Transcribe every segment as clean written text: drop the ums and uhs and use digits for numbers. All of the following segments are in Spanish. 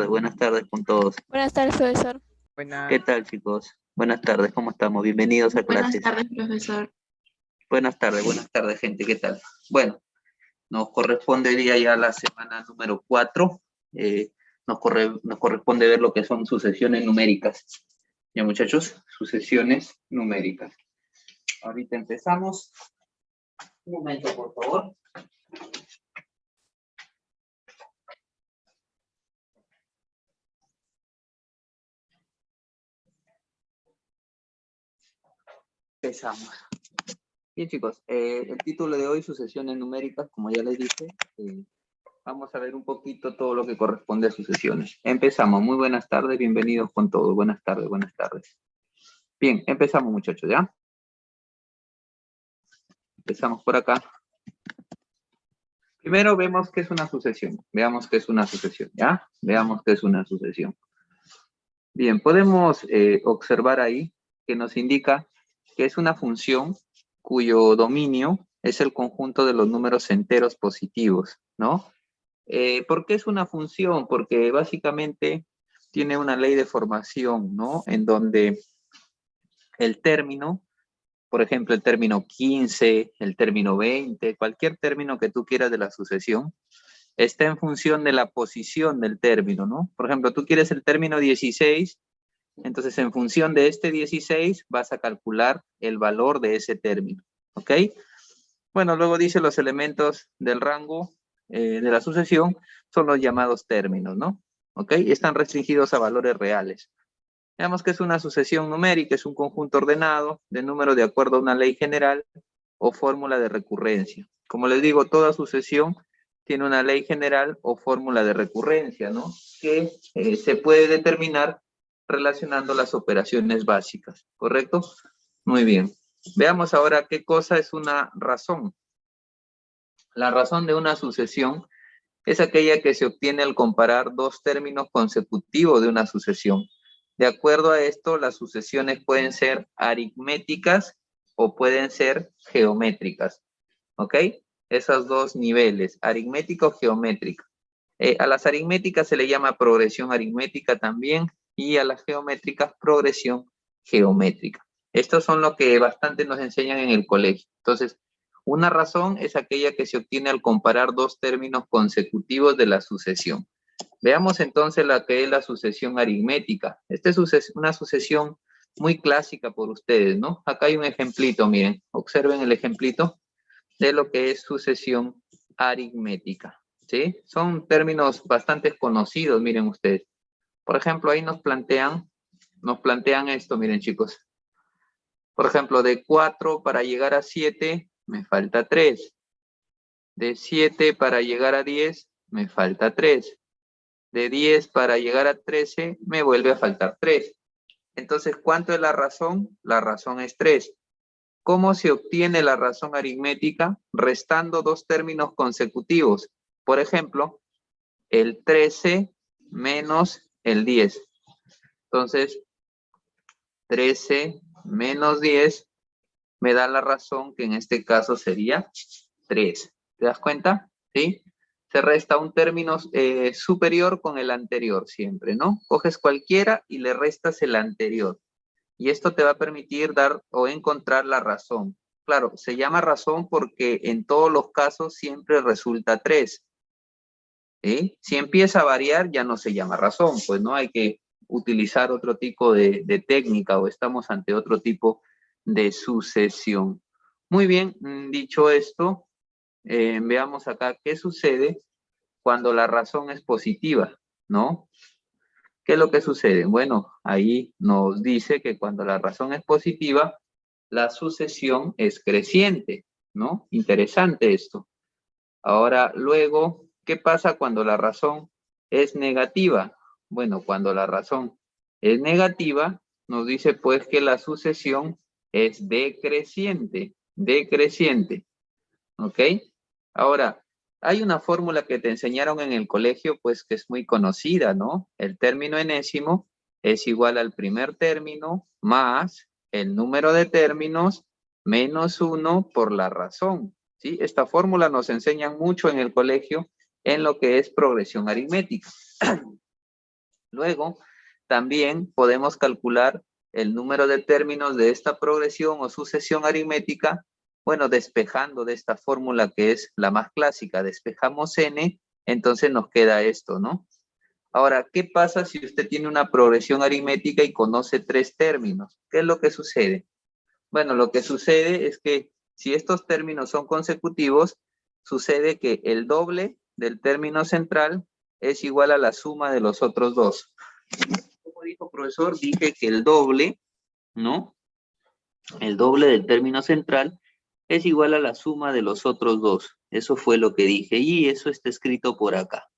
buenas tardes con todos. Buenas tardes, profesor. ¿Qué tal, chicos? Buenas tardes, ¿cómo estamos? Bienvenidos a Buenas clases. tardes, profesor. Buenas tardes, gente, ¿qué tal? Bueno, nos corresponde hoy día ya la semana número 4. Nos corresponde ver lo que son sucesiones numéricas. Ya, muchachos, sucesiones numéricas. Ahorita empezamos. Un momento, por favor. Empezamos. Bien, chicos, el título de hoy, sucesiones numéricas, como ya les dije, vamos a ver un poquito todo lo que corresponde a sucesiones. Empezamos. Muy buenas tardes, bienvenidos con todos. Buenas tardes, buenas tardes. Bien, empezamos, muchachos, ¿ya? Empezamos por acá. Primero vemos qué es una sucesión. Veamos qué es una sucesión, ¿ya? Veamos qué es una sucesión. Bien, podemos observar ahí que nos indica que es una función cuyo dominio es el conjunto de los números enteros positivos, ¿no? ¿Por qué es una función? Porque básicamente tiene una ley de formación, ¿no? En donde el término, por ejemplo, el término 15, el término 20, cualquier término que tú quieras de la sucesión, está en función de la posición del término, ¿no? Por ejemplo, tú quieres el término 16, entonces en función de este 16 vas a calcular el valor de ese término, ¿ok? Bueno, luego dice los elementos del rango de la sucesión son los llamados términos, ¿no? ¿Ok? Y están restringidos a valores reales. Veamos que es una sucesión numérica, es un conjunto ordenado de números de acuerdo a una ley general o fórmula de recurrencia. Como les digo, toda sucesión tiene una ley general o fórmula de recurrencia, ¿no? Que se puede determinar relacionando las operaciones básicas, ¿correcto? Muy bien. Veamos ahora qué cosa es una razón. La razón de una sucesión es aquella que se obtiene al comparar dos términos consecutivos de una sucesión. De acuerdo a esto, las sucesiones pueden ser aritméticas o pueden ser geométricas. ¿Ok? Esos dos niveles, aritmética o geométrica. A las aritméticas se le llama progresión aritmética también y a las geométricas progresión geométrica. Estos son lo que bastante nos enseñan en el colegio. Entonces, una razón es aquella que se obtiene al comparar dos términos consecutivos de la sucesión. Veamos entonces la que es la sucesión aritmética. Esta es una sucesión muy clásica por ustedes, ¿no? Acá hay un ejemplito, miren. Observen el ejemplito de lo que es sucesión aritmética, ¿sí? Son términos bastante conocidos, miren ustedes. Por ejemplo, ahí nos plantean esto, miren, chicos. Por ejemplo, de 4 para llegar a 7, me falta 3. De 7 para llegar a 10, me falta 3. De 10 para llegar a 13, me vuelve a faltar 3. Entonces, ¿cuánto es la razón? La razón es 3. ¿Cómo se obtiene la razón aritmética? Restando dos términos consecutivos. Por ejemplo, el 13 menos el 10. Entonces, 13 menos 10 me da la razón que en este caso sería 3. ¿Te das cuenta? ¿Sí? Se resta un término superior con el anterior siempre, ¿no? Coges cualquiera y le restas el anterior. Y esto te va a permitir dar o encontrar la razón. Claro, se llama razón porque en todos los casos siempre resulta 3. ¿Sí? Si empieza a variar, ya no se llama razón, pues no hay que utilizar otro tipo de técnica o estamos ante otro tipo de sucesión. Muy bien, dicho esto, veamos acá qué sucede cuando la razón es positiva, ¿no? ¿Qué es lo que sucede? Bueno, ahí nos dice que cuando la razón es positiva, la sucesión es creciente, ¿no? Interesante esto. Ahora, luego, ¿qué pasa cuando la razón es negativa? Bueno, cuando la razón es negativa, nos dice pues que la sucesión es decreciente, ¿ok? Ahora, hay una fórmula que te enseñaron en el colegio, pues que es muy conocida, ¿no? El término enésimo es igual al primer término más el número de términos menos 1 por la razón, ¿sí? Esta fórmula nos enseñan mucho en el colegio en lo que es progresión aritmética. Luego, también podemos calcular el número de términos de esta progresión o sucesión aritmética, bueno, despejando de esta fórmula que es la más clásica. Despejamos n, entonces nos queda esto, ¿no? Ahora, ¿qué pasa si usted tiene una progresión aritmética y conoce 3 términos? ¿Qué es lo que sucede? Bueno, lo que sucede es que si estos términos son consecutivos, sucede que el doble del término central es igual a la suma de los otros dos. Como dijo profesor, dije que el doble, ¿no? El doble del término central es igual a la suma de los otros dos. Eso fue lo que dije y eso está escrito por acá.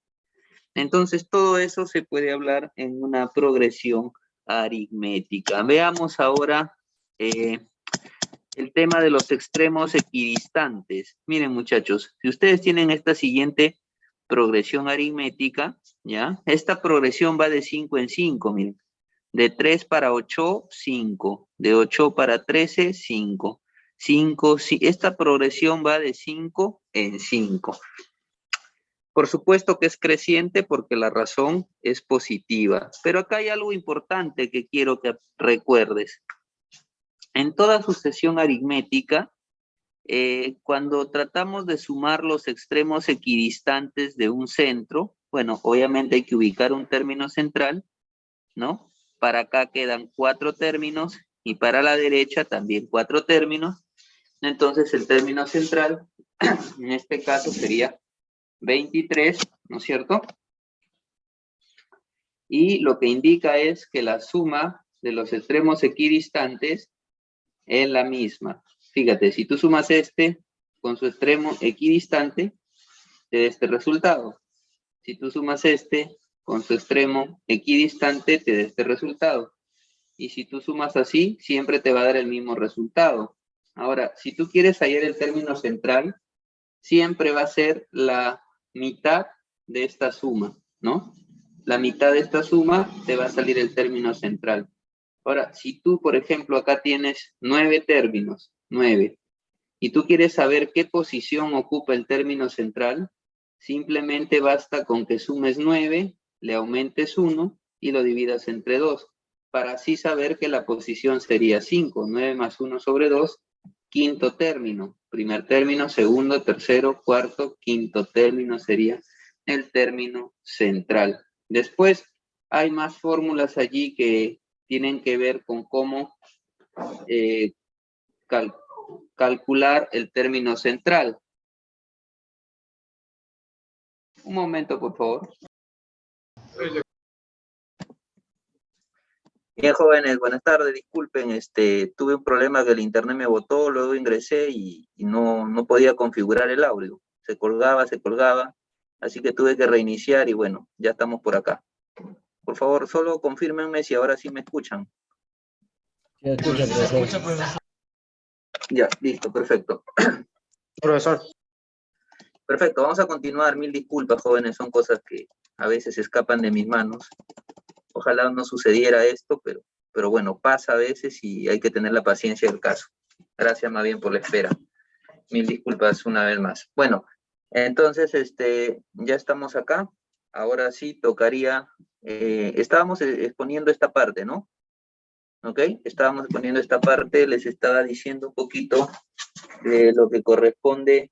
Entonces, todo eso se puede hablar en una progresión aritmética. Veamos ahora el tema de los extremos equidistantes. Miren, muchachos, si ustedes tienen esta siguiente progresión aritmética, ¿ya? Esta progresión va de 5 en 5, miren. De 3 para 8, 5. De 8 para 13, 5. 5, esta progresión va de 5 en 5. Por supuesto que es creciente porque la razón es positiva. Pero acá hay algo importante que quiero que recuerdes. En toda sucesión aritmética, cuando tratamos de sumar los extremos equidistantes de un centro, bueno, obviamente hay que ubicar un término central, ¿no? Para acá quedan 4 términos y para la derecha también 4 términos. Entonces el término central, en este caso sería 23, ¿no es cierto? Y lo que indica es que la suma de los extremos equidistantes es la misma. Fíjate, si tú sumas este con su extremo equidistante, te da este resultado. Si tú sumas este con su extremo equidistante, te da este resultado. Y si tú sumas así, siempre te va a dar el mismo resultado. Ahora, si tú quieres hallar el término central, siempre va a ser la mitad de esta suma, ¿no? La mitad de esta suma te va a salir el término central. Ahora, si tú, por ejemplo, acá tienes 9 términos, 9, y tú quieres saber qué posición ocupa el término central, simplemente basta con que sumes 9, le aumentes 1 y lo dividas entre 2, para así saber que la posición sería 5, 9 más 1 sobre 2, quinto término. Primer término, segundo, tercero, cuarto, quinto término sería el término central. Después hay más fórmulas allí que tienen que ver con cómo calcular el término central. Un momento, por favor. Bien, jóvenes, buenas tardes. Disculpen, tuve un problema que el internet me botó, luego ingresé y no podía configurar el audio. Se colgaba, así que tuve que reiniciar y bueno, ya estamos por acá. Por favor, solo confírmenme si ahora sí me escuchan. Sí, escucha, profesor. Ya, listo, perfecto. Profesor. Perfecto, vamos a continuar. Mil disculpas, jóvenes, son cosas que a veces escapan de mis manos. Ojalá no sucediera esto, pero bueno, pasa a veces y hay que tener la paciencia del caso. Gracias más bien por la espera. Mil disculpas una vez más. Bueno, entonces, ya estamos acá. Ahora sí tocaría, estábamos exponiendo esta parte, ¿no? ¿Ok? Estábamos exponiendo esta parte, les estaba diciendo un poquito de lo que corresponde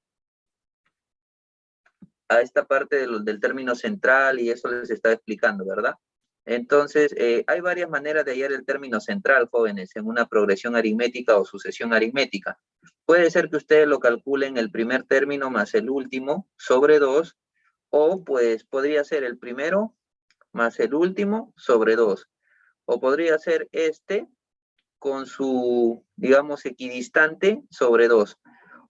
a esta parte del término central y eso les estaba explicando, ¿verdad? Entonces, hay varias maneras de hallar el término central, jóvenes, en una progresión aritmética o sucesión aritmética. Puede ser que ustedes lo calculen el primer término más el último sobre 2, o pues podría ser el primero más el último sobre 2. O podría ser este con su, digamos, equidistante sobre 2.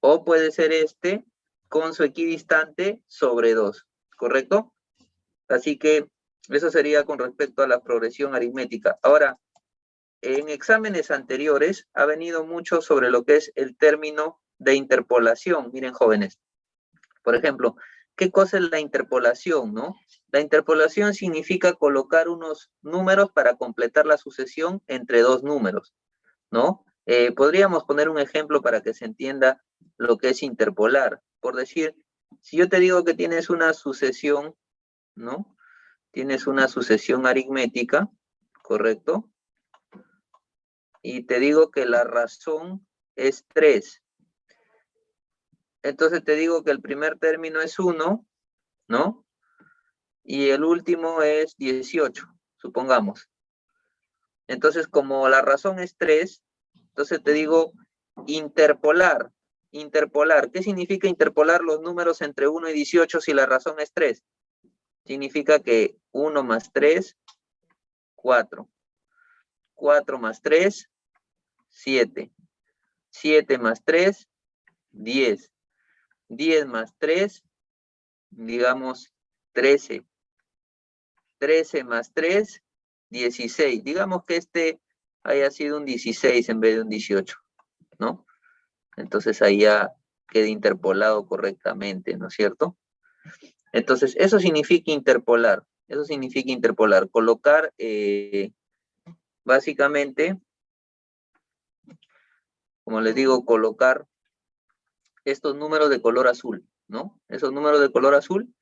O puede ser este con su equidistante sobre 2, ¿correcto? Así que eso sería con respecto a la progresión aritmética. Ahora, en exámenes anteriores ha venido mucho sobre lo que es el término de interpolación. Miren, jóvenes, por ejemplo, ¿qué cosa es la interpolación, no? La interpolación significa colocar unos números para completar la sucesión entre dos números, ¿no? Podríamos poner un ejemplo para que se entienda lo que es interpolar. Por decir, si yo te digo que tienes una sucesión, ¿no? tienes una sucesión aritmética, ¿correcto? Y te digo que la razón es 3. Entonces te digo que el primer término es 1, ¿no? Y el último es 18, supongamos. Entonces, como la razón es 3, entonces te digo interpolar. Interpolar. ¿Qué significa interpolar los números entre 1 y 18 si la razón es 3? Significa que 1 más 3, 4. 4 más 3, 7. 7 más 3, 10. 10 más 3, digamos 13. 13 más 3, 16. Digamos que este haya sido un 16 en vez de un 18, ¿no? Entonces ahí ya queda interpolado correctamente, ¿no es cierto? Entonces, eso significa interpolar. Eso significa interpolar. Colocar, básicamente, como les digo, colocar estos números de color azul, ¿no? Esos números de color azul,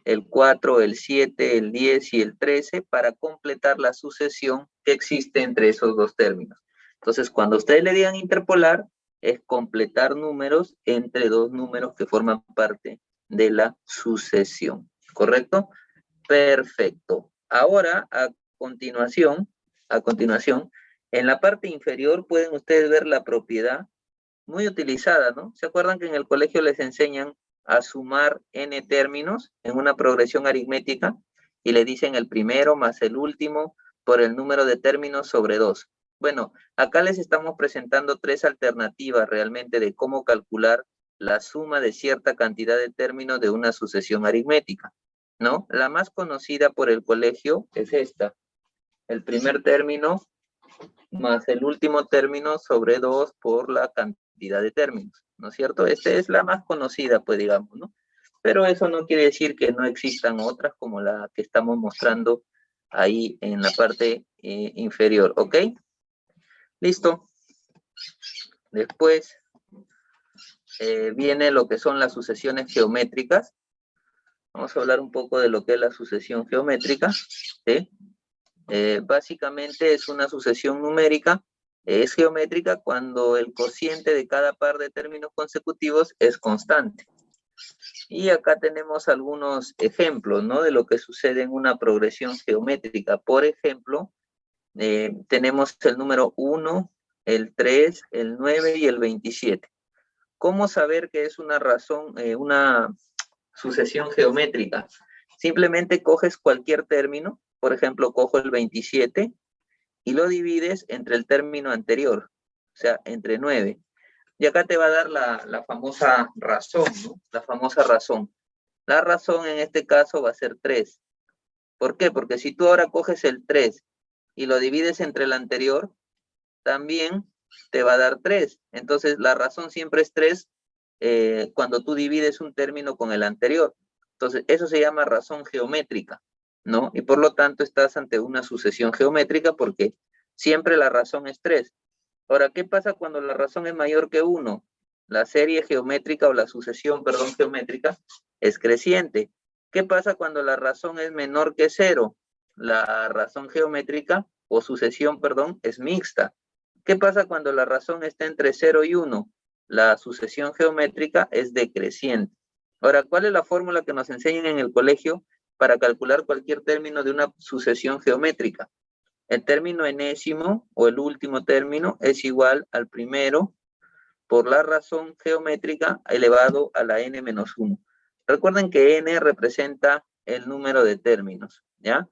el 4, el 7, el 10 y el 13, para completar la sucesión que existe entre esos dos términos. Entonces, cuando ustedes le digan interpolar, es completar números entre dos números que forman parte de la sucesión, ¿correcto? Perfecto. Ahora, a continuación, en la parte inferior pueden ustedes ver la propiedad muy utilizada, ¿no? ¿Se acuerdan que en el colegio les enseñan a sumar n términos en una progresión aritmética y le dicen el primero más el último por el número de términos sobre 2? Bueno, acá les estamos presentando 3 alternativas realmente de cómo calcular la suma de cierta cantidad de términos de una sucesión aritmética, ¿no? La más conocida por el colegio es esta. El primer término más el último término sobre 2 por la cantidad de términos, ¿no es cierto? Esta es la más conocida, pues digamos, ¿no? Pero eso no quiere decir que no existan otras como la que estamos mostrando ahí en la parte inferior, ¿ok? Listo. Después viene lo que son las sucesiones geométricas. Vamos a hablar un poco de lo que es la sucesión geométrica, ¿sí? Básicamente es una sucesión numérica, es geométrica cuando el cociente de cada par de términos consecutivos es constante. Y acá tenemos algunos ejemplos, ¿no? De lo que sucede en una progresión geométrica. Por ejemplo, tenemos el número 1, el 3, el 9 y el 27. ¿Cómo saber que es una sucesión geométrica? Simplemente coges cualquier término, por ejemplo, cojo el 27 y lo divides entre el término anterior, o sea, entre 9. Y acá te va a dar la famosa razón, ¿no? La famosa razón. La razón en este caso va a ser 3. ¿Por qué? Porque si tú ahora coges el 3 y lo divides entre el anterior, también te va a dar 3. Entonces, la razón siempre es 3 cuando tú divides un término con el anterior. Entonces, eso se llama razón geométrica, ¿no? Y por lo tanto, estás ante una sucesión geométrica porque siempre la razón es 3. Ahora, ¿qué pasa cuando la razón es mayor que 1? La serie geométrica o la sucesión, perdón, geométrica es creciente. ¿Qué pasa cuando la razón es menor que 0? La razón geométrica o sucesión, perdón, es mixta. ¿Qué pasa cuando la razón está entre 0 y 1? La sucesión geométrica es decreciente. Ahora, ¿cuál es la fórmula que nos enseñan en el colegio para calcular cualquier término de una sucesión geométrica? El término enésimo o el último término es igual al primero por la razón geométrica elevado a la n menos 1. Recuerden que n representa el número de términos, ¿ya?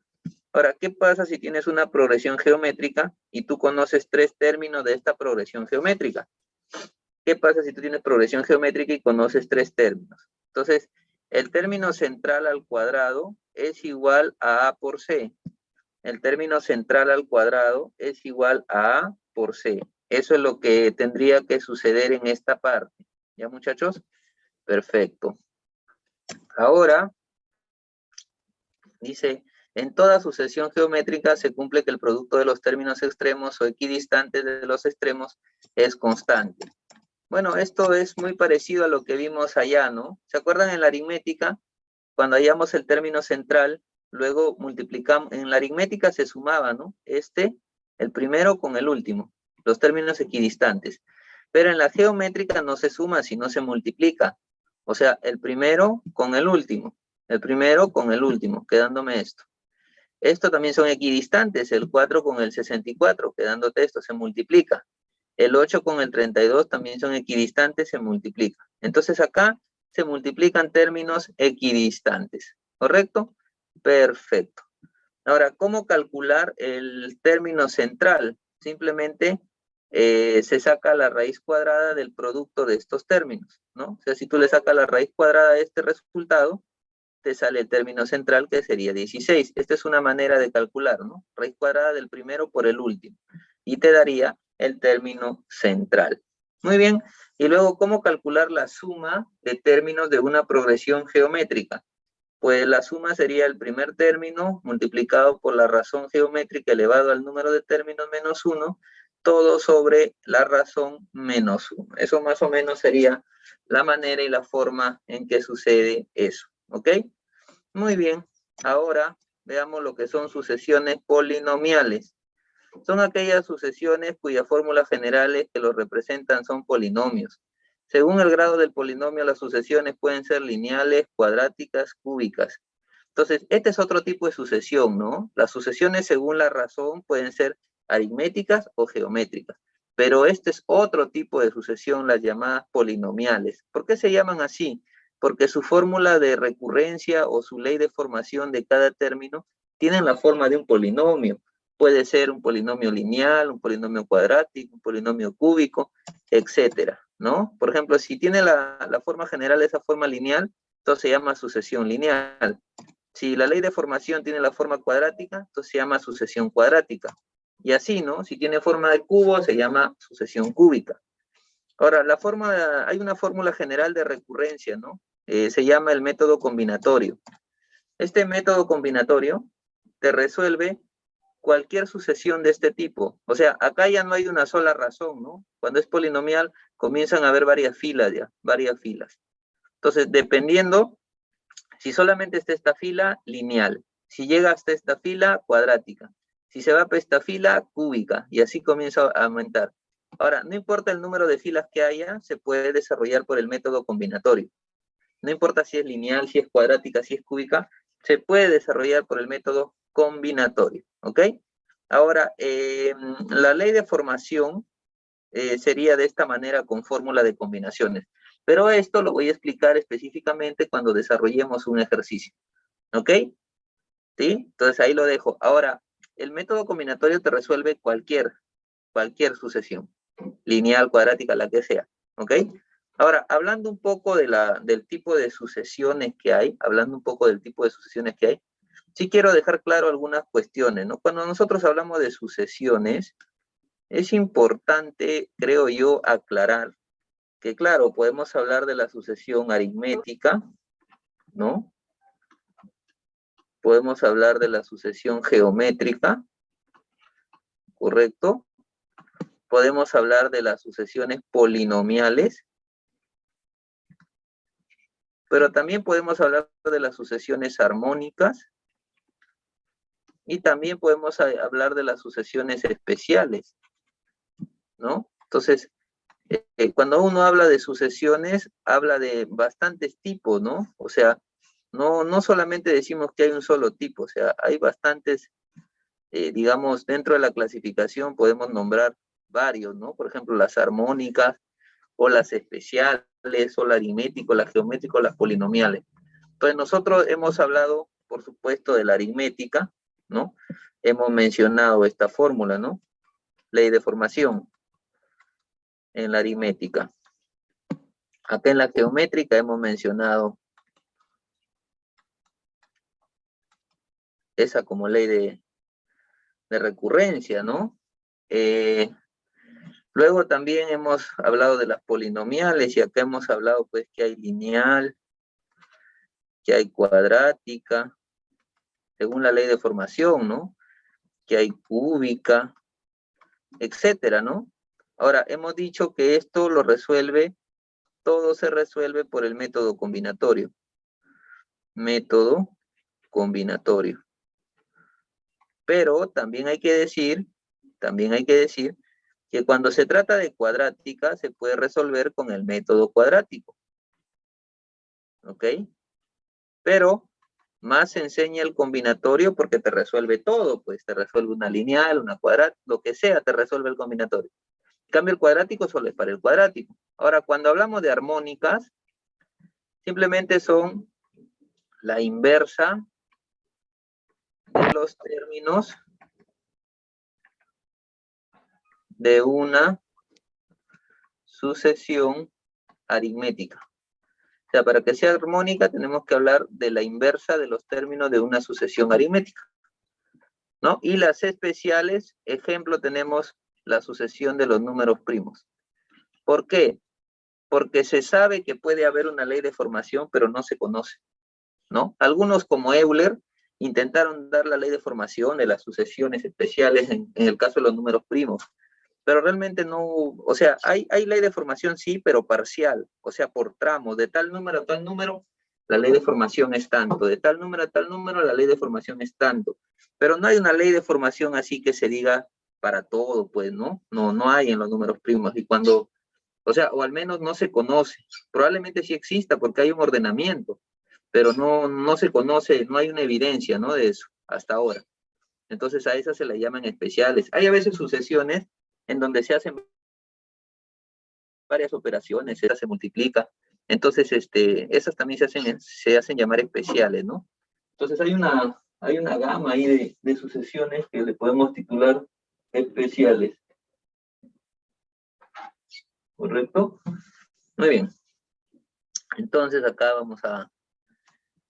Ahora, ¿qué pasa si tienes una progresión geométrica y tú conoces 3 términos de esta progresión geométrica? ¿Qué pasa si tú tienes progresión geométrica y conoces 3 términos? Entonces, el término central al cuadrado es igual a por C. El término central al cuadrado es igual a A por C. Eso es lo que tendría que suceder en esta parte. ¿Ya, muchachos? Perfecto. Ahora, dice, en toda sucesión geométrica se cumple que el producto de los términos extremos o equidistantes de los extremos es constante. Bueno, esto es muy parecido a lo que vimos allá, ¿no? ¿Se acuerdan en la aritmética? Cuando hallamos el término central, luego multiplicamos, en la aritmética se sumaba, ¿no? El primero con el último, los términos equidistantes. Pero en la geométrica no se suma, sino se multiplica. O sea, el primero con el último, quedándome esto. Esto también son equidistantes, el 4 con el 64, quedándote esto, se multiplica. El 8 con el 32 también son equidistantes, se multiplica. Entonces acá se multiplican términos equidistantes, ¿correcto? Perfecto. Ahora, ¿cómo calcular el término central? Simplemente se saca la raíz cuadrada del producto de estos términos, ¿no? O sea, si tú le sacas la raíz cuadrada de este resultado, te sale el término central, que sería 16. Esta es una manera de calcular, ¿no? Raíz cuadrada del primero por el último. Y te daría el término central. Muy bien. Y luego, ¿cómo calcular la suma de términos de una progresión geométrica? Pues la suma sería el primer término multiplicado por la razón geométrica elevado al número de términos menos 1, todo sobre la razón menos 1. Eso más o menos sería la manera y la forma en que sucede eso. ¿Ok? Muy bien. Ahora veamos lo que son sucesiones polinomiales. Son aquellas sucesiones cuyas fórmulas generales que los representan son polinomios. Según el grado del polinomio, las sucesiones pueden ser lineales, cuadráticas, cúbicas. Entonces, este es otro tipo de sucesión, ¿no? Las sucesiones según la razón pueden ser aritméticas o geométricas. Pero este es otro tipo de sucesión, las llamadas polinomiales. ¿Por qué se llaman así? Porque su fórmula de recurrencia o su ley de formación de cada término tienen la forma de un polinomio. Puede ser un polinomio lineal, un polinomio cuadrático, un polinomio cúbico, etcétera, ¿no? Por ejemplo, si tiene la forma general, esa forma lineal, entonces se llama sucesión lineal. Si la ley de formación tiene la forma cuadrática, entonces se llama sucesión cuadrática. Y así, ¿no? Si tiene forma de cubo, se llama sucesión cúbica. Ahora, hay una fórmula general de recurrencia, ¿no? Se llama el método combinatorio. Este método combinatorio te resuelve cualquier sucesión de este tipo. O sea, acá ya no hay una sola razón, ¿no? Cuando es polinomial, comienzan a haber varias filas ya, varias filas. Entonces, dependiendo, si solamente está esta fila, lineal. Si llega hasta esta fila, cuadrática. Si se va para esta fila, cúbica. Y así comienza a aumentar. Ahora, no importa el número de filas que haya, se puede desarrollar por el método combinatorio. No importa si es lineal, si es cuadrática, si es cúbica, se puede desarrollar por el método combinatorio, ¿ok? Ahora, la ley de formación sería de esta manera con fórmula de combinaciones. Pero esto lo voy a explicar específicamente cuando desarrollemos un ejercicio, ¿ok? ¿Sí? Entonces ahí lo dejo. Ahora, el método combinatorio te resuelve cualquier sucesión, lineal, cuadrática, la que sea, ¿ok? Ahora, hablando un poco del tipo de sucesiones que hay, sí quiero dejar claro algunas cuestiones, ¿no? Cuando nosotros hablamos de sucesiones, es importante, creo yo, aclarar que, claro, podemos hablar de la sucesión aritmética, ¿no? Podemos hablar de la sucesión geométrica, ¿correcto? Podemos hablar de las sucesiones polinomiales, pero también podemos hablar de las sucesiones armónicas y también podemos hablar de las sucesiones especiales, ¿no? Entonces, cuando uno habla de sucesiones, habla de bastantes tipos, ¿no? O sea, no solamente decimos que hay un solo tipo, o sea, hay bastantes, digamos, dentro de la clasificación podemos nombrar varios, ¿no? Por ejemplo, las armónicas, o las especiales, o la aritmética, o la geométrica, o las polinomiales. Entonces, nosotros hemos hablado, por supuesto, de la aritmética, ¿no? Hemos mencionado esta fórmula, ¿no? Ley de formación en la aritmética. Acá en la geométrica hemos mencionado esa como ley de recurrencia, ¿no? Luego también hemos hablado de las polinomiales y acá hemos hablado pues que hay lineal, que hay cuadrática, según la ley de formación, ¿no? Que hay cúbica, etcétera, ¿no? Ahora, hemos dicho que esto todo se resuelve por el método combinatorio. Método combinatorio. Pero también hay que decir que cuando se trata de cuadrática se puede resolver con el método cuadrático. ¿Ok? Pero más se enseña el combinatorio porque te resuelve todo, pues te resuelve una lineal, una cuadrática, lo que sea, te resuelve el combinatorio. En cambio, el cuadrático solo es para el cuadrático. Ahora, cuando hablamos de armónicas, simplemente son la inversa de los términos de una sucesión aritmética. O sea, para que sea armónica tenemos que hablar de la inversa de los términos de una sucesión aritmética, ¿no? Y las especiales, ejemplo, tenemos la sucesión de los números primos. ¿Por qué? Porque se sabe que puede haber una ley de formación, pero no se conoce, ¿no? Algunos, como Euler, intentaron dar la ley de formación de las sucesiones especiales en el caso de los números primos, pero realmente no, o sea, hay ley de formación sí, pero parcial, o sea, por tramos, de tal número a tal número, la ley de formación es tanto, de tal número a tal número, la ley de formación es tanto, pero no hay una ley de formación así que se diga para todo, pues, ¿no? No hay en los números primos, y cuando, o sea, o al menos no se conoce, probablemente sí exista porque hay un ordenamiento, pero no se conoce, no hay una evidencia, ¿no? De eso, hasta ahora. Entonces a esas se le llaman especiales. Hay a veces sucesiones en donde se hacen varias operaciones, esa se multiplica. Entonces, esas también se hacen llamar especiales, ¿no? Entonces hay una gama ahí de sucesiones que le podemos titular especiales. ¿Correcto? Muy bien. Entonces acá vamos a...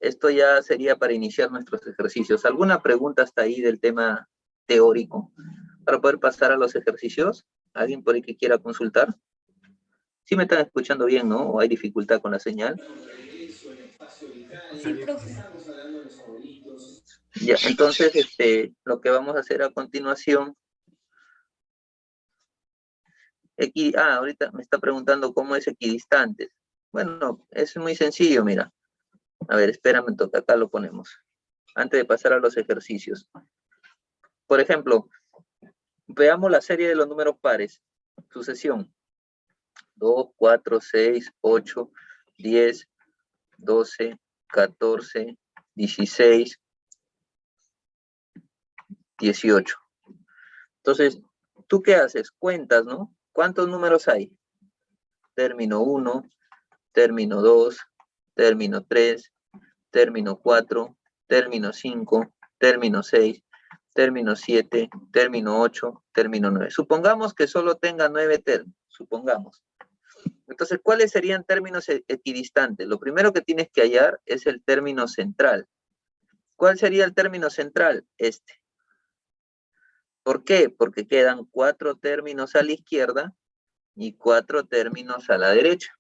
Esto ya sería para iniciar nuestros ejercicios. ¿Alguna pregunta hasta ahí del tema teórico? Para poder pasar a los ejercicios. ¿Alguien por ahí que quiera consultar? Sí me están escuchando bien, ¿no? ¿O hay dificultad con la señal? Sí, profe. Ya, entonces, lo que vamos a hacer a continuación... ahorita me está preguntando cómo es equidistantes. Bueno, es muy sencillo, mira. A ver, espérame, toca, acá lo ponemos. Antes de pasar a los ejercicios. Por ejemplo, veamos la serie de los números pares. Sucesión. 2, 4, 6, 8, 10, 12, 14, 16, 18. Entonces, ¿tú qué haces? Cuentas, ¿no? ¿Cuántos números hay? Término 1, término 2, término 3, término 4, término 5, término 6, término 7, término 8, término 9. Supongamos que solo tenga 9 términos, supongamos. Entonces, ¿cuáles serían términos equidistantes? Lo primero que tienes que hallar es el término central. ¿Cuál sería el término central? Este. ¿Por qué? Porque quedan 4 términos a la izquierda y 4 términos a la derecha.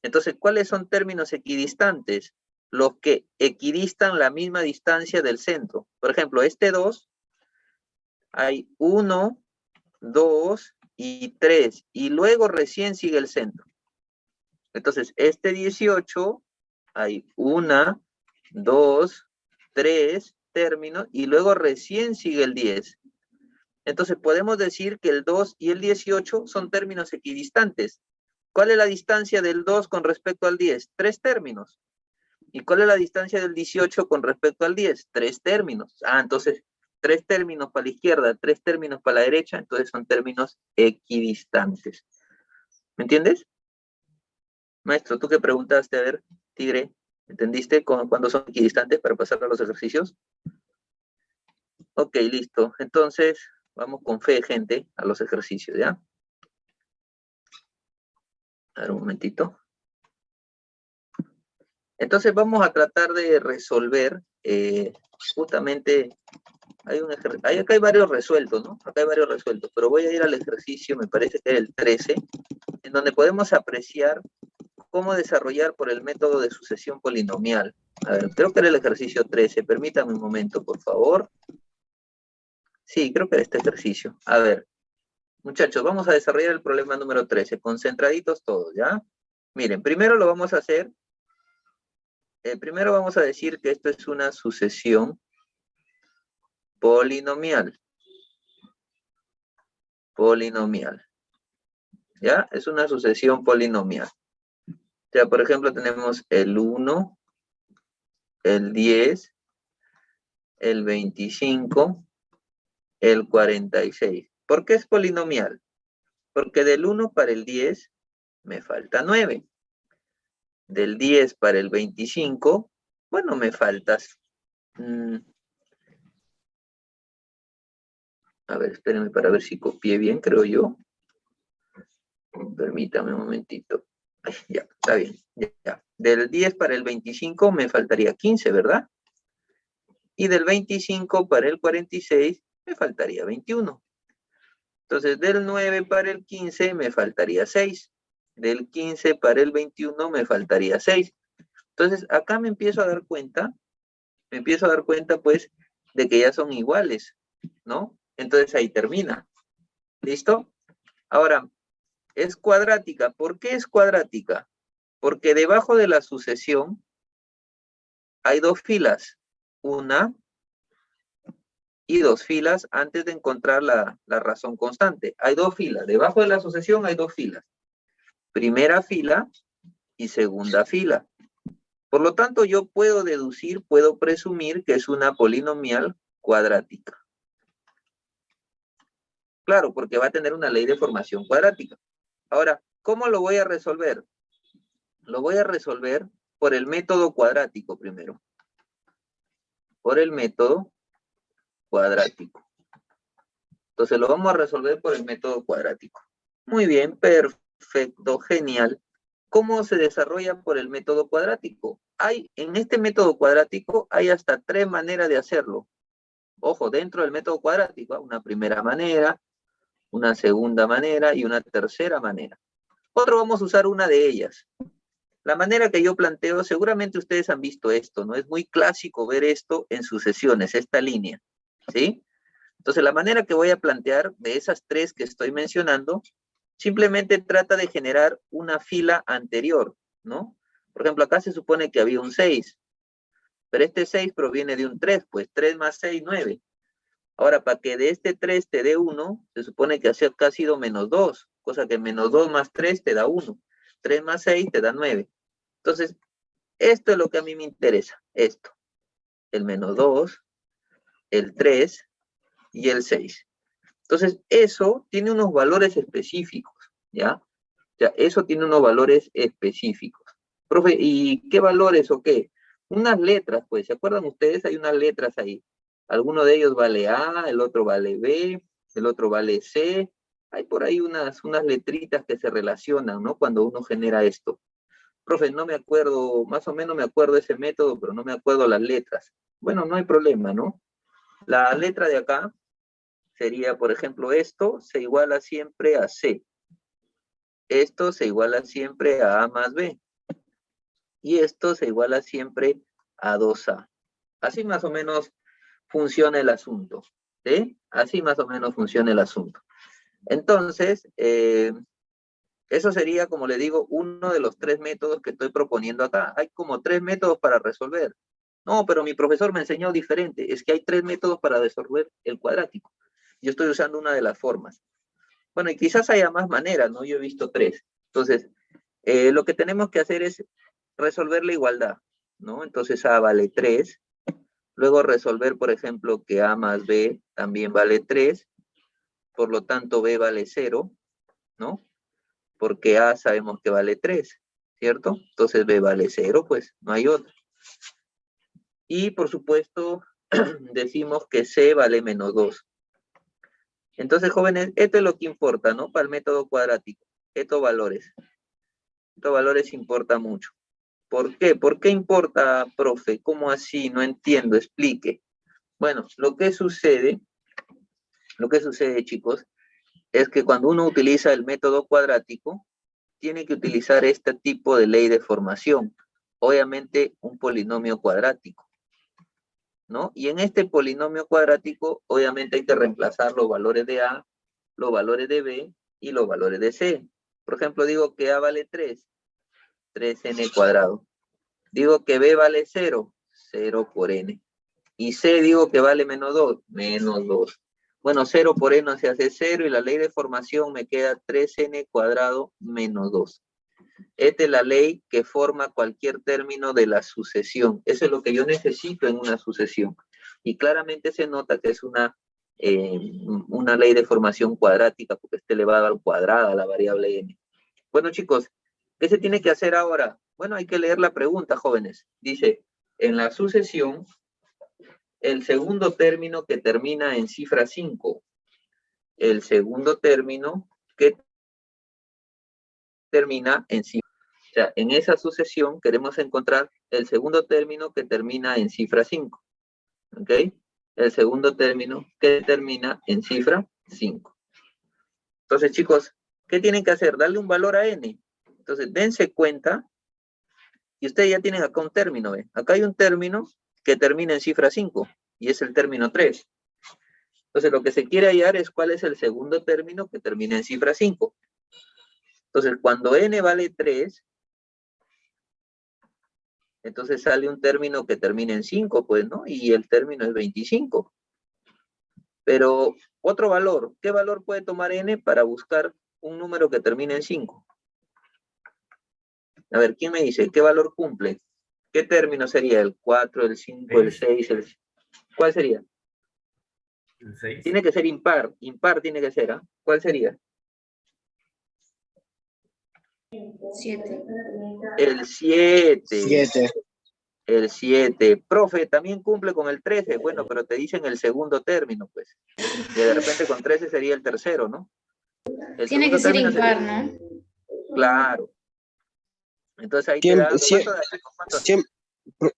Entonces, ¿cuáles son términos equidistantes? Los que equidistan la misma distancia del centro. Por ejemplo, este 2, hay 1, 2 y 3, y luego recién sigue el centro. Entonces, este 18, hay 1, 2, 3 términos, y luego recién sigue el 10. Entonces, podemos decir que el 2 y el 18 son términos equidistantes. ¿Cuál es la distancia del 2 con respecto al 10? 3 términos. ¿Y cuál es la distancia del 18 con respecto al 10? 3 términos. Entonces, 3 términos para la izquierda, 3 términos para la derecha, entonces son términos equidistantes. ¿Me entiendes? Maestro, ¿tú qué preguntaste? A ver, Tigre, ¿entendiste cuándo son equidistantes para pasar a los ejercicios? Ok, listo. Entonces, vamos con fe, gente, a los ejercicios, ¿ya? A ver, un momentito. Entonces, vamos a tratar de resolver justamente... Acá hay varios resueltos, ¿no? Acá hay varios resueltos, pero voy a ir al ejercicio, me parece que es el 13, en donde podemos apreciar cómo desarrollar por el método de sucesión polinomial. A ver, creo que era el ejercicio 13, permítame un momento, por favor. Sí, creo que era este ejercicio. A ver, muchachos, vamos a desarrollar el problema número 13, concentraditos todos, ¿ya? Miren, primero lo vamos a hacer, primero vamos a decir que esto es una sucesión polinomial. Polinomial. ¿Ya? Es una sucesión polinomial. O sea, por ejemplo, tenemos el 1, el 10, el 25, el 46. ¿Por qué es polinomial? Porque del 1 para el 10 me falta 9. Del 10 para el 25, bueno, me faltas... a ver, espérenme para ver si copié bien, creo yo. Permítame un momentito. Ay, ya, está bien. Ya. Del 10 para el 25 me faltaría 15, ¿verdad? Y del 25 para el 46 me faltaría 21. Entonces, del 9 para el 15 me faltaría 6. Del 15 para el 21 me faltaría 6. Entonces, acá me empiezo a dar cuenta, pues, de que ya son iguales, ¿no? Entonces, ahí termina. ¿Listo? Ahora, es cuadrática. ¿Por qué es cuadrática? Porque debajo de la sucesión hay dos filas. Una y dos filas antes de encontrar la razón constante. Hay dos filas. Debajo de la sucesión hay dos filas. Primera fila y segunda fila. Por lo tanto, yo puedo deducir, puedo presumir que es una polinomial cuadrática. Claro, porque va a tener una ley de formación cuadrática. Ahora, ¿cómo lo voy a resolver? Lo voy a resolver por el método cuadrático primero. Por el método cuadrático. Entonces lo vamos a resolver por el método cuadrático. Muy bien, perfecto, genial. ¿Cómo se desarrolla por el método cuadrático? En este método cuadrático hay hasta 3 maneras de hacerlo. Ojo, dentro del método cuadrático, una primera manera, una segunda manera y una tercera manera. Nosotros vamos a usar una de ellas. La manera que yo planteo, seguramente ustedes han visto esto, ¿no? Es muy clásico ver esto en sucesiones, esta línea, ¿sí? Entonces, la manera que voy a plantear de esas 3 que estoy mencionando, simplemente trata de generar una fila anterior, ¿no? Por ejemplo, acá se supone que había un 6, pero este 6 proviene de un 3, pues 3 más 6, 9. Ahora, para que de este 3 te dé 1, se supone que acá ha sido menos 2, cosa que menos 2 más 3 te da 1. 3 más 6 te da 9. Entonces, esto es lo que a mí me interesa, esto. El menos 2, el 3 y el 6. Entonces, eso tiene unos valores específicos, ¿ya? Ya, eso tiene unos valores específicos. Profe, ¿y qué valores o qué? Unas letras, pues, ¿se acuerdan ustedes? Hay unas letras ahí. Alguno de ellos vale A, el otro vale B, el otro vale C. Hay por ahí unas letritas que se relacionan, ¿no? Cuando uno genera esto. Profe, no me acuerdo, más o menos me acuerdo ese método, pero no me acuerdo las letras. Bueno, no hay problema, ¿no? La letra de acá sería, por ejemplo, esto se iguala siempre a C. Esto se iguala siempre a A más B. Y esto se iguala siempre a 2A. Así más o menos funciona el asunto. ¿Sí? Así más o menos funciona el asunto. Entonces, eso sería, como le digo, uno de los 3 métodos que estoy proponiendo acá. Hay como 3 métodos para resolver. No, pero mi profesor me enseñó diferente. Es que hay 3 métodos para resolver el cuadrático. Yo estoy usando una de las formas. Bueno, y quizás haya más maneras, ¿no? Yo he visto 3. Entonces, lo que tenemos que hacer es resolver la igualdad, ¿no? Entonces A vale 3. Luego resolver, por ejemplo, que A más B también vale 3. Por lo tanto, B vale 0, ¿no? Porque A sabemos que vale 3, ¿cierto? Entonces B vale 0, pues no hay otra. Y, por supuesto, decimos que C vale menos 2. Entonces, jóvenes, esto es lo que importa, ¿no? Para el método cuadrático. Estos valores importa mucho. ¿Por qué? ¿Por qué importa, profe? ¿Cómo así? No entiendo, explique. Bueno, lo que sucede, chicos, es que cuando uno utiliza el método cuadrático, tiene que utilizar este tipo de ley de formación. Obviamente, un polinomio cuadrático, ¿no? Y en este polinomio cuadrático, obviamente hay que reemplazar los valores de A, los valores de B y los valores de C. Por ejemplo, digo que A vale 3, 3n cuadrado. Digo que B vale 0, 0 por n. Y C digo que vale menos 2, menos 2. Bueno, 0 por n se hace 0 y la ley de formación me queda 3n cuadrado menos 2. Esta es la ley que forma cualquier término de la sucesión. Eso es lo que yo necesito en una sucesión. Y claramente se nota que es una ley de formación cuadrática porque está elevada al cuadrado a la variable n. Bueno, chicos, ¿qué se tiene que hacer ahora? Bueno, hay que leer la pregunta, jóvenes. Dice, en la sucesión, el segundo término que termina en cifra 5. El segundo término que termina en cifra. O sea, en esa sucesión queremos encontrar el segundo término que termina en cifra 5. ¿Ok? El segundo término que termina en cifra 5. Entonces, chicos, ¿qué tienen que hacer? Darle un valor a n. Entonces, dense cuenta, y ustedes ya tienen acá un término, ¿ve? Acá hay un término que termina en cifra 5, y es el término 3. Entonces, lo que se quiere hallar es cuál es el segundo término que termina en cifra 5. Entonces, cuando n vale 3, entonces sale un término que termina en 5, pues, ¿no? Y el término es 25. Pero, otro valor, ¿qué valor puede tomar n para buscar un número que termine en 5? A ver, ¿quién me dice? ¿Qué valor cumple? ¿Qué término sería? ¿El 4, el 5, el 6? ¿Cuál sería? El 6. Tiene que ser impar. Impar tiene que ser, ¿ah? ¿Cuál sería? 7. El 7. 7. El 7. Profe, también cumple con el 13. Bueno, pero te dicen el segundo término, pues. Que de repente con 13 sería el tercero, ¿no? El Tiene que segundo ser término impar, sería... ¿no? Claro. Entonces ahí te da... ¿cuánto?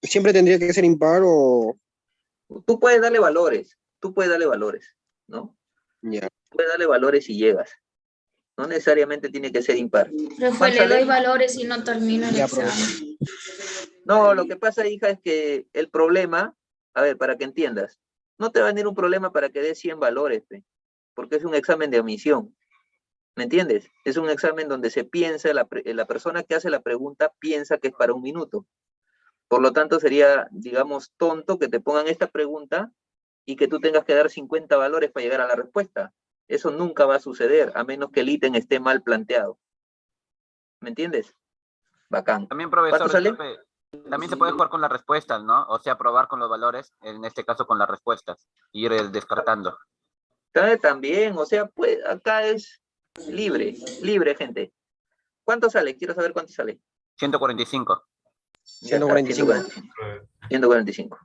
Siempre tendría que ser impar o... Tú puedes darle valores. Tú puedes darle valores, ¿no? Ya. Puedes darle valores y llegas. No necesariamente tiene que ser impar. Profe, le doy valores y no termino el examen. No, lo que pasa, hija, es que el problema, a ver, para que entiendas, no te va a venir un problema para que des 100 valores, porque es un examen de omisión. ¿Me entiendes? Es un examen donde se piensa, la persona que hace la pregunta piensa que es para un minuto. Por lo tanto, sería, digamos, tonto que te pongan esta pregunta y que tú tengas que dar 50 valores para llegar a la respuesta. Eso nunca va a suceder, a menos que el ítem esté mal planteado. ¿Me entiendes? Bacán. También, profesor, ¿Cuánto sale? también se puede jugar con las respuestas, ¿no? O sea, probar con los valores, en este caso con las respuestas, y ir descartando. También, o sea, pues acá es libre, libre, gente. ¿Cuánto sale? Quiero saber cuánto sale. 145. Ya está, 145.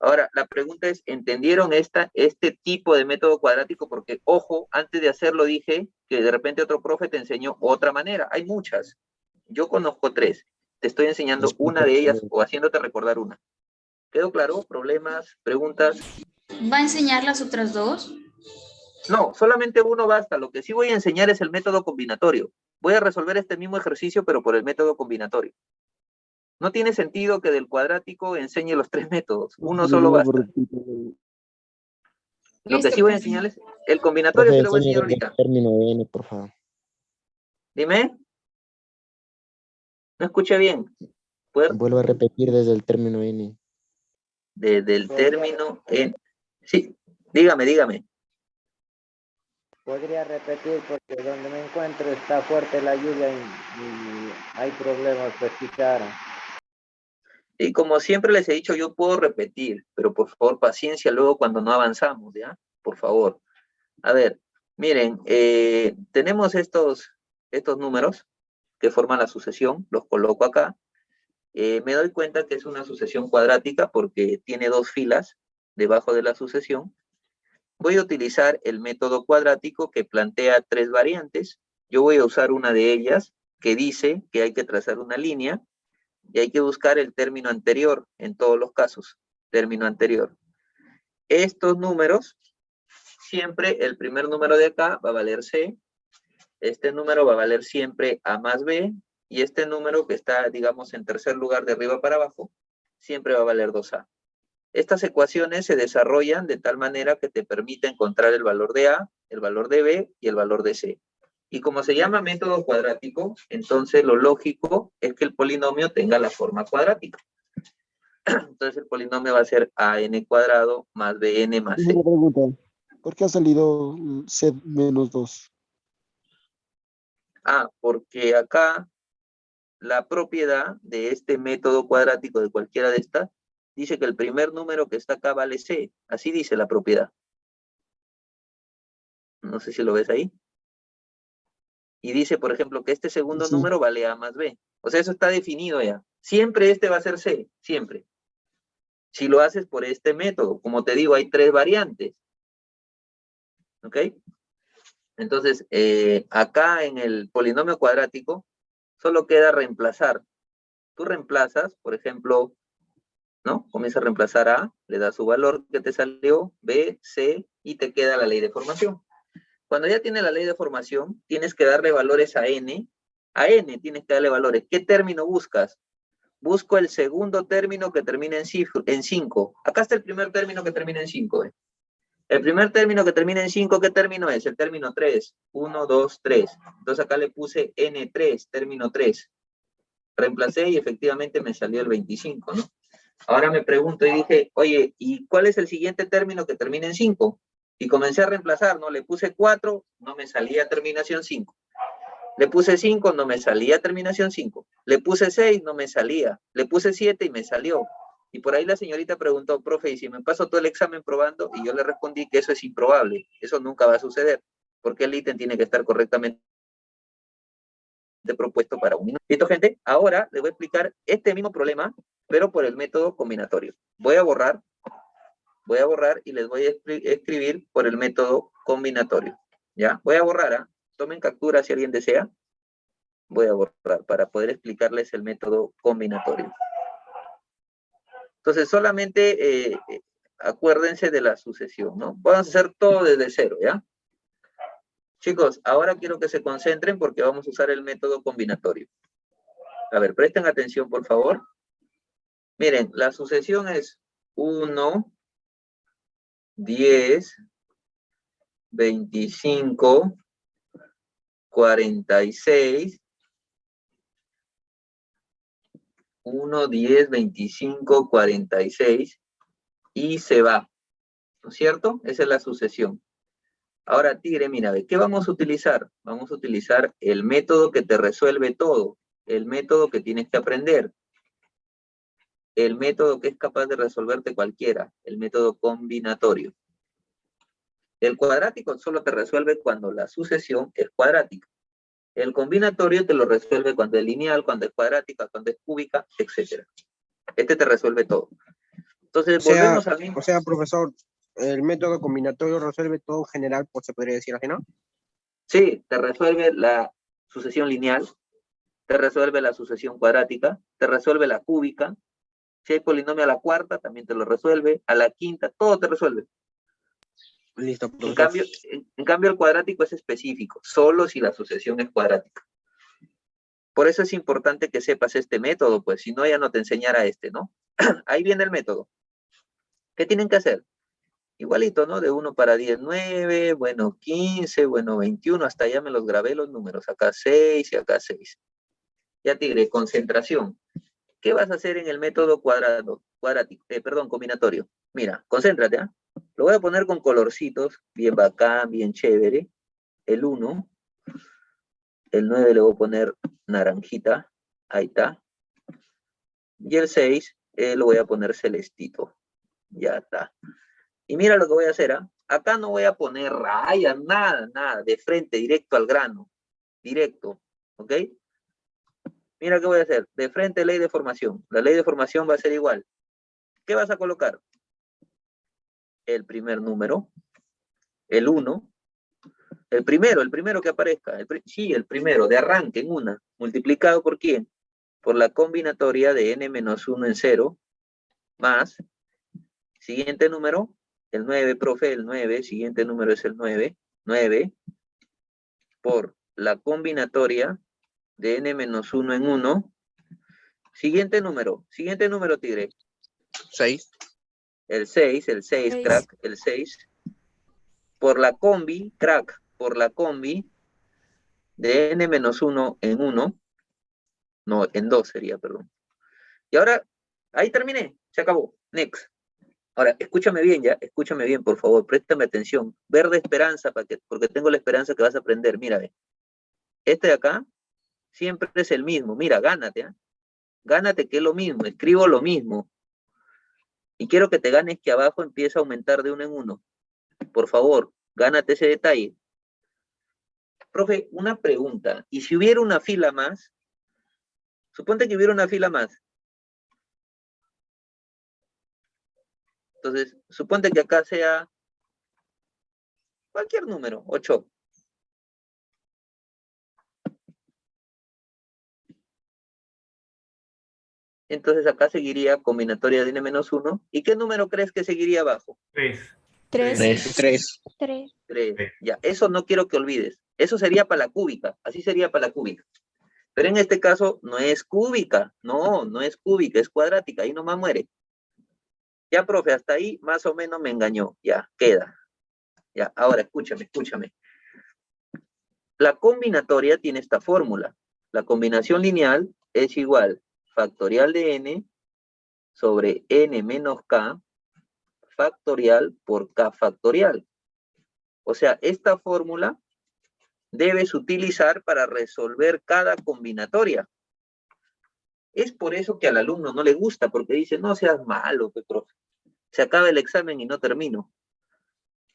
Ahora, la pregunta es, ¿entendieron este tipo de método cuadrático? Porque, ojo, antes de hacerlo dije que de repente otro profe te enseñó otra manera. Hay muchas. Yo conozco 3. Te estoy enseñando una de ellas o haciéndote recordar una. ¿Quedó claro? ¿Problemas? ¿Preguntas? ¿Va a enseñar las otras 2? No, solamente uno basta. Lo que sí voy a enseñar es el método combinatorio. Voy a resolver este mismo ejercicio, pero por el método combinatorio. No tiene sentido que del cuadrático enseñe los 3 métodos. Uno solo basta. Lo que sí voy a enseñar es el combinatorio, sí lo voy a enseñar ahorita. Término n, por favor. Dime. No escuché bien. Vuelvo a repetir desde el término n. Desde el término n. Sí, dígame. Podría repetir porque donde me encuentro está fuerte la lluvia y hay problemas para escuchar. Y como siempre les he dicho, yo puedo repetir, pero por favor, paciencia luego cuando no avanzamos, ¿ya? Por favor. A ver, miren, tenemos estos números que forman la sucesión, los coloco acá. Me doy cuenta que es una sucesión cuadrática porque tiene 2 filas debajo de la sucesión. Voy a utilizar el método cuadrático que plantea 3 variantes. Yo voy a usar una de ellas que dice que hay que trazar una línea y hay que buscar el término anterior en todos los casos. Término anterior. Estos números, siempre el primer número de acá va a valer C. Este número va a valer siempre A más B. Y este número que está, digamos, en tercer lugar de arriba para abajo, siempre va a valer 2A. Estas ecuaciones se desarrollan de tal manera que te permite encontrar el valor de A, el valor de B y el valor de C. Y como se llama método cuadrático, entonces lo lógico es que el polinomio tenga la forma cuadrática. Entonces el polinomio va a ser an cuadrado más bn más c. Una pregunta. ¿Por qué ha salido C menos 2? Ah, porque acá la propiedad de este método cuadrático de cualquiera de estas dice que el primer número que está acá vale c. Así dice la propiedad. No sé si lo ves ahí. Y dice, por ejemplo, que este segundo Sí. número vale a más b. O sea, eso está definido ya. Siempre este va a ser c, siempre. Si lo haces por este método, como te digo, hay 3 variantes. ¿Ok? Entonces, acá en el polinomio cuadrático, solo queda reemplazar. Tú reemplazas, por ejemplo, ¿no? Comienza a reemplazar A, le das su valor que te salió, B, C, y te queda la ley de formación. Cuando ya tiene la ley de formación, tienes que darle valores a N. A N tienes que darle valores. ¿Qué término buscas? Busco el segundo término que termina en 5. Acá está el primer término que termina en 5. El primer término que termina en 5, ¿qué término es? El término 3. 1, 2, 3. Entonces acá le puse N3, término 3. Reemplacé y efectivamente me salió el 25, ¿no? Ahora me pregunto y dije, oye, ¿y cuál es el siguiente término que termina en 5? Y comencé a reemplazar, ¿no? Le puse 4, no me salía terminación 5. Le puse 5, no me salía terminación 5. Le puse 6, no me salía. Le puse 7 y me salió. Y por ahí la señorita preguntó, profe, ¿y si me paso todo el examen probando? Y yo le respondí que eso es improbable. Eso nunca va a suceder. Porque el ítem tiene que estar correctamente propuesto para un minuto. ¿Listo, gente? Ahora les voy a explicar este mismo problema, pero por el método combinatorio. Voy a borrar y les voy a escribir por el método combinatorio. ¿Ya? Voy a borrar, ¿ah? Tomen captura si alguien desea. Voy a borrar para poder explicarles el método combinatorio. Entonces, solamente acuérdense de la sucesión, ¿no? Vamos a hacer todo desde cero, ¿ya? Chicos, ahora quiero que se concentren porque vamos a usar el método combinatorio. A ver, presten atención, por favor. Miren, la sucesión es 1, 10, 25, 46, 1, 10, 25, 46 y se va, ¿no es cierto? Esa es la sucesión. Ahora, Tigre, mira, ¿qué vamos a utilizar? Vamos a utilizar el método que te resuelve todo, el método que tienes que aprender, el método que es capaz de resolverte cualquiera, el método combinatorio. El cuadrático solo te resuelve cuando la sucesión es cuadrática. El combinatorio te lo resuelve cuando es lineal, cuando es cuadrática, cuando es cúbica, etc. Este te resuelve todo. Entonces, volvemos al mismo. O sea, profesor, el método combinatorio resuelve todo en general, pues se podría decir así, ¿no? Sí, te resuelve la sucesión lineal, te resuelve la sucesión cuadrática, te resuelve la cúbica. Si hay polinomio a la cuarta, también te lo resuelve. A la quinta, todo te resuelve. Listo, profesor. En cambio, el cuadrático es específico, solo si la sucesión es cuadrática. Por eso es importante que sepas este método, pues si no, ya no te enseñará este, ¿no? Ahí viene el método. ¿Qué tienen que hacer? Igualito, ¿no? De 1 para 10, 9, bueno, 15, bueno, 21, hasta ya me los grabé los números. Acá 6 y acá 6. Ya, Tigre, concentración. ¿Qué vas a hacer en el método combinatorio? Mira, concéntrate, ¿ah? Lo voy a poner con colorcitos, bien bacán, bien chévere. El 1, el 9 le voy a poner naranjita, ahí está. Y el 6 lo voy a poner celestito, ya está. Y mira lo que voy a hacer, ¿ah? Acá no voy a poner rayas, nada, de frente, directo al grano, directo, ¿ok? Mira qué voy a hacer, de frente ley de formación. La ley de formación va a ser igual. ¿Qué vas a colocar? El primer número, el 1, el primero que aparezca, sí, el primero, de arranque en una, multiplicado por ¿quién? Por la combinatoria de n menos 1 en 0, más, siguiente número, el 9, profe, el 9, siguiente número es el 9, 9, por la combinatoria de n menos 1 en 1, siguiente número, Tigre. 6. El 6, crack, el 6, por la combi, crack, por la combi de n menos 1 en 1, no, en 2 sería, perdón. Y ahora, ahí terminé. Se acabó. Next. Ahora, escúchame bien ya, escúchame bien, por favor, préstame atención. Verde esperanza, porque tengo la esperanza que vas a aprender. Mira, ve. Este de acá siempre es el mismo. Mira, gánate, ¿eh? Gánate que es lo mismo, escribo lo mismo. Y quiero que te ganes que abajo empieza a aumentar de uno en uno. Por favor, gánate ese detalle. Profe, una pregunta. ¿Y si hubiera una fila más? Suponte que hubiera una fila más. Entonces, suponte que acá sea cualquier número, 8. Entonces acá seguiría combinatoria de n-1. ¿Y qué número crees que seguiría abajo? 3. 3. 3. 3. 3. Ya, eso no quiero que olvides. Eso sería para la cúbica. Así sería para la cúbica. Pero en este caso no es cúbica. No, no es cúbica, es cuadrática. Ahí nomás muere. Ya, profe, hasta ahí más o menos me engañó. Ya, queda. Ya, ahora escúchame. La combinatoria tiene esta fórmula. La combinación lineal es igual factorial de n sobre n menos k factorial por k factorial. O sea, esta fórmula debes utilizar para resolver cada combinatoria. Es por eso que al alumno no le gusta, porque dice, no seas malo, profe. Se acaba el examen y no termino.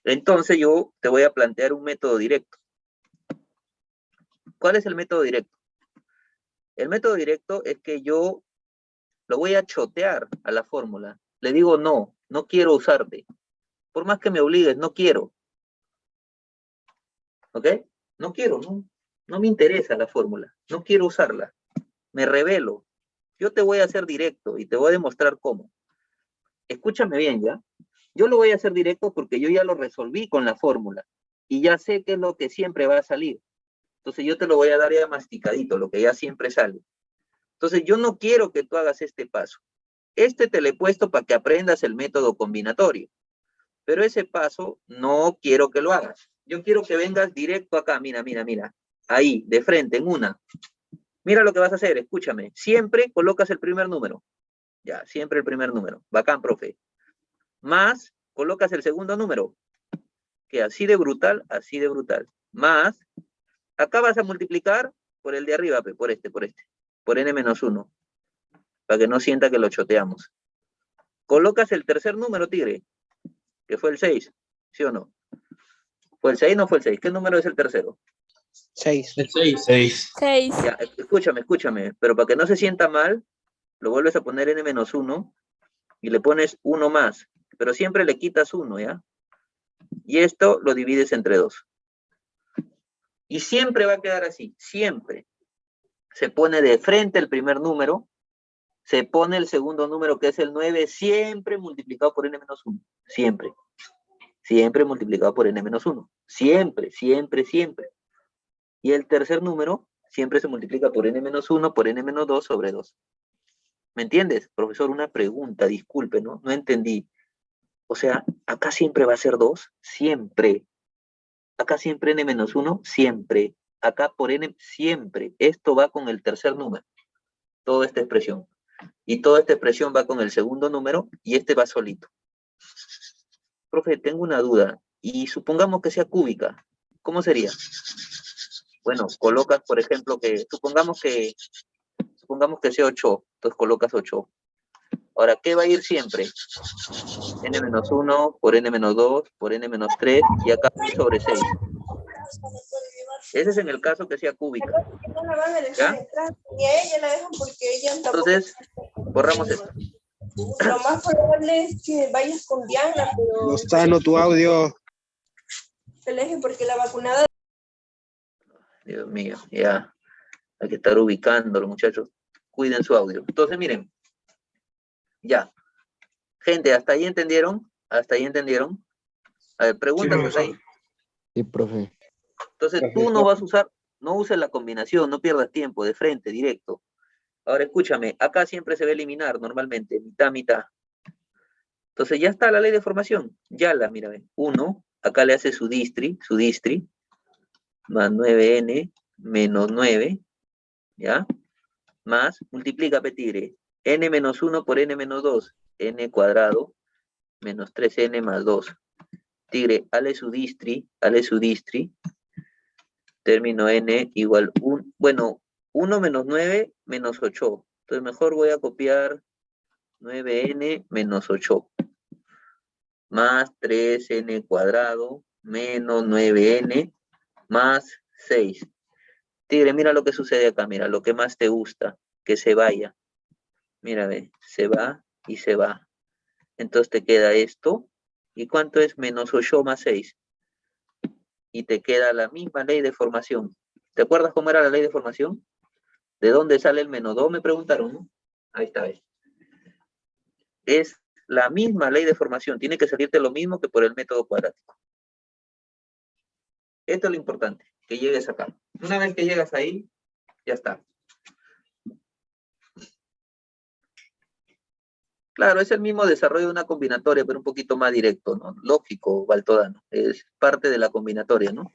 Entonces yo te voy a plantear un método directo. ¿Cuál es el método directo? El método directo es que yo lo voy a chotear a la fórmula. Le digo, no quiero usarte. Por más que me obligues, no quiero. ¿Ok? No quiero, no me interesa la fórmula. No quiero usarla. Me rebelo. Yo te voy a hacer directo y te voy a demostrar cómo. Escúchame bien, ¿ya? Yo lo voy a hacer directo porque yo ya lo resolví con la fórmula. Y ya sé qué es lo que siempre va a salir. Entonces yo te lo voy a dar ya masticadito, lo que ya siempre sale. Entonces yo no quiero que tú hagas este paso. Este te lo he puesto para que aprendas el método combinatorio. Pero ese paso no quiero que lo hagas. Yo quiero que vengas directo acá. Mira. Ahí, de frente, en una. Mira lo que vas a hacer, escúchame. Siempre colocas el primer número. Ya, siempre el primer número. Bacán, profe. Más, colocas el segundo número. Que así de brutal, así de brutal. Más, acá vas a multiplicar por el de arriba, por este. Por n-1. Para que no sienta que lo choteamos. Colocas el tercer número, tigre. Que fue el 6. ¿Sí o no? ¿Fue el 6 o no fue el 6? ¿Qué número es el tercero? 6. El 6. 6. Ya, escúchame. Pero para que no se sienta mal, lo vuelves a poner n-1 y le pones 1 más. Pero siempre le quitas 1, ¿ya? Y esto lo divides entre 2. Y siempre va a quedar así, siempre. Se pone de frente el primer número, se pone el segundo número, que es el 9, siempre multiplicado por n-1. Siempre. Siempre multiplicado por n-1. Siempre. Y el tercer número siempre se multiplica por n-1 por n-2 sobre 2. ¿Me entiendes? Profesor, una pregunta, disculpe, ¿no? No entendí. O sea, acá siempre va a ser 2, siempre. Acá siempre n-1, siempre. Acá por n, siempre. Esto va con el tercer número. Toda esta expresión. Y toda esta expresión va con el segundo número y este va solito. Profe, tengo una duda. Y supongamos que sea cúbica. ¿Cómo sería? Bueno, colocas, por ejemplo, supongamos que sea 8. Entonces colocas 8. Ahora, ¿qué va a ir siempre? n-1 por n-2 por n-3 y acá sobre 6. Ese es en el caso que sea cúbica. ¿Ya? Entonces, borramos esto. Lo más probable es que vayas con Diana, pero... Lozano, tu audio. Porque la vacunada... Dios mío, ya. Hay que estar ubicándolo, muchachos. Cuiden su audio. Entonces, miren. Ya. Gente, ¿hasta ahí entendieron? ¿Hasta ahí entendieron? A ver, preguntas hasta ahí. Sí, profe. Entonces, tú no vas a usar, no uses la combinación, no pierdas tiempo, de frente, directo. Ahora, escúchame, acá siempre se va a eliminar normalmente, mitad. Entonces, ya está la ley de formación. Ya mira, ven. 1, acá le hace su distri, más 9n menos 9, ¿ya? Más, multiplica, tigre, n-1 por n-2. n cuadrado menos 3n más 2. Tigre, ale sudistri, término n igual 1, bueno, 1 menos 9 menos 8. Entonces mejor voy a copiar 9n menos 8. Más 3n cuadrado menos 9n más 6. Tigre, mira lo que sucede acá, mira, lo que más te gusta, que se vaya. Mira, ve, se va y se va. Entonces te queda esto. ¿Y cuánto es menos 8 más 6? Y te queda la misma ley de formación. ¿Te acuerdas cómo era la ley de formación? ¿De dónde sale el menos 2? Me preguntaron, ¿no? Ahí está, ¿ves? Es la misma ley de formación. Tiene que salirte lo mismo que por el método cuadrático. Esto es lo importante, que llegues acá. Una vez que llegas ahí, ya está. Claro, es el mismo desarrollo de una combinatoria, pero un poquito más directo, ¿no? Lógico, Baltodano. Es parte de la combinatoria, ¿no?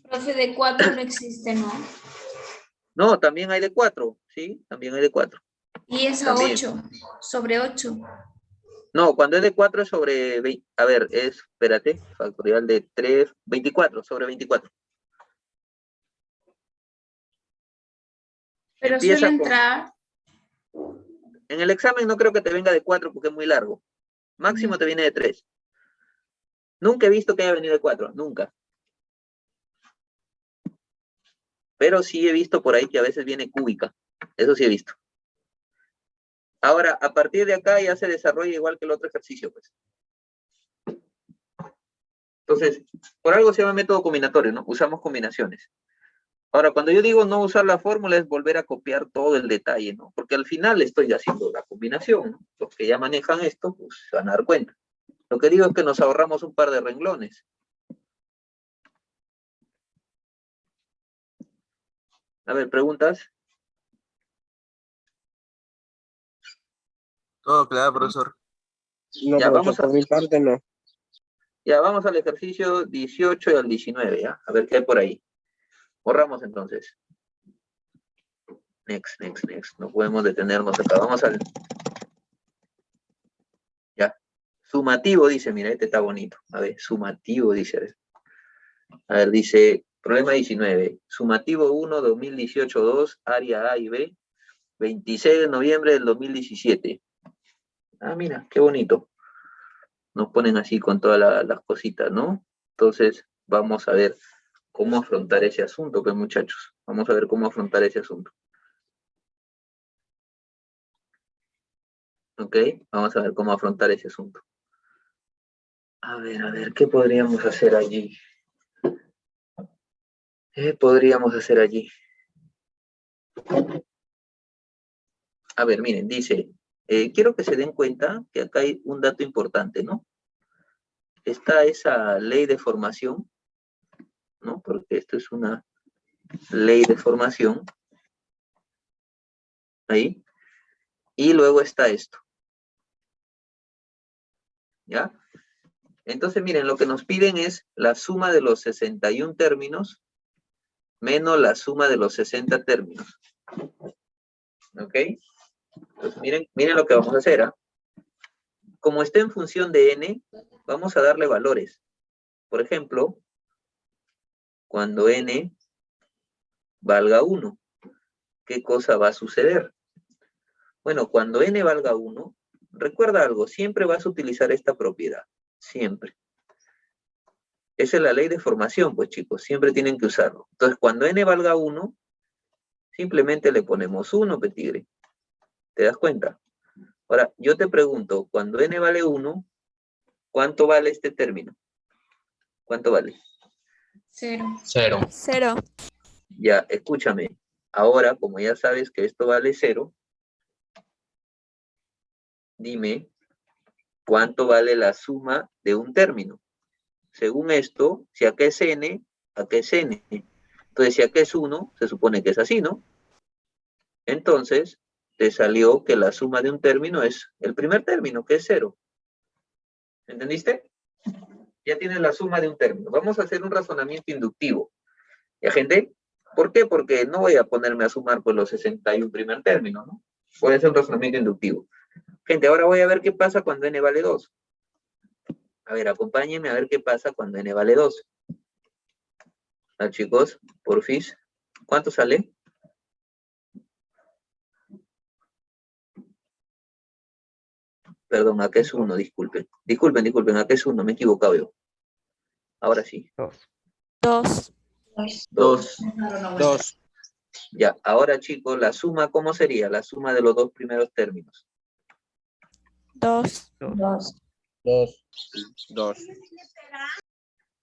Profe, de 4 no existe, ¿no? No, también hay de 4, ¿sí? También hay de 4. Y es a También. 8, sobre 8. No, cuando es de 4 es sobre 20. A ver, espérate, factorial de 3, 24, sobre 24. Pero Empieza suele con- entrar. En el examen no creo que te venga de 4 porque es muy largo. Máximo te viene de 3. Nunca he visto que haya venido de 4, nunca. Pero sí he visto por ahí que a veces viene cúbica. Eso sí he visto. Ahora, a partir de acá ya se desarrolla igual que el otro ejercicio, pues. Entonces, por algo se llama método combinatorio, ¿no? Usamos combinaciones. Ahora, cuando yo digo no usar la fórmula es volver a copiar todo el detalle, ¿no? Porque al final estoy haciendo la combinación, ¿no? Los que ya manejan esto, pues se van a dar cuenta. Lo que digo es que nos ahorramos un par de renglones. A ver, ¿preguntas? Todo claro, profesor. No, Ya, profesor, vamos a- por mi parte no. Ya, vamos al ejercicio 18 y al 19, ¿ya? A ver qué hay por ahí. Borramos entonces. Next. No podemos detenernos acá. Vamos al... Ya. Sumativo, dice, mira, este está bonito. A ver, sumativo, dice. A ver, dice, problema 19. Sumativo 1, 2018-2, área A y B, 26 de noviembre del 2017. Ah, mira, qué bonito. Nos ponen así con todas las cositas, ¿no? Entonces, vamos a ver cómo afrontar ese asunto, pues, muchachos. Vamos a ver cómo afrontar ese asunto. ¿Ok? Vamos a ver cómo afrontar ese asunto. A ver, ¿qué podríamos hacer allí? ¿Qué podríamos hacer allí? A ver, miren, dice, quiero que se den cuenta que acá hay un dato importante, ¿no? Está esa ley de formación, ¿no? Porque esto es una ley de formación. Ahí. Y luego está esto. ¿Ya? Entonces, miren, lo que nos piden es la suma de los 61 términos menos la suma de los 60 términos. ¿Ok? Entonces, miren lo que vamos a hacer, ¿ah? Como está en función de n, vamos a darle valores. Por ejemplo, cuando n valga 1, ¿qué cosa va a suceder? Bueno, cuando n valga 1, recuerda algo, siempre vas a utilizar esta propiedad. Siempre. Esa es la ley de formación, pues chicos, siempre tienen que usarlo. Entonces, cuando n valga 1, simplemente le ponemos 1, petigre. ¿Te das cuenta? Ahora, yo te pregunto, cuando n vale 1, ¿cuánto vale este término? ¿Cuánto vale? 0. 0. Ya, escúchame. Ahora, como ya sabes que esto vale 0, dime cuánto vale la suma de un término. Según esto, si acá es n, acá es n. Entonces, si acá es 1, se supone que es así, ¿no? Entonces, te salió que la suma de un término es el primer término, que es 0. ¿Entendiste? Ya tienes la suma de un término. Vamos a hacer un razonamiento inductivo. ¿Ya, gente? ¿Por qué? Porque no voy a ponerme a sumar pues los 61 primer término, ¿no? Voy a hacer un razonamiento inductivo. Gente, ahora voy a ver qué pasa cuando n vale 2. A ver, acompáñenme a ver qué pasa cuando n vale 2. Chicos, porfis. ¿Cuánto sale? Perdón, acá es 1, disculpen. Disculpen, acá es 1, me he equivocado yo. Ahora sí. 2. 2. 2. Ya, ahora chicos, la suma, ¿cómo sería? La suma de los dos primeros términos. 2. 2. 2.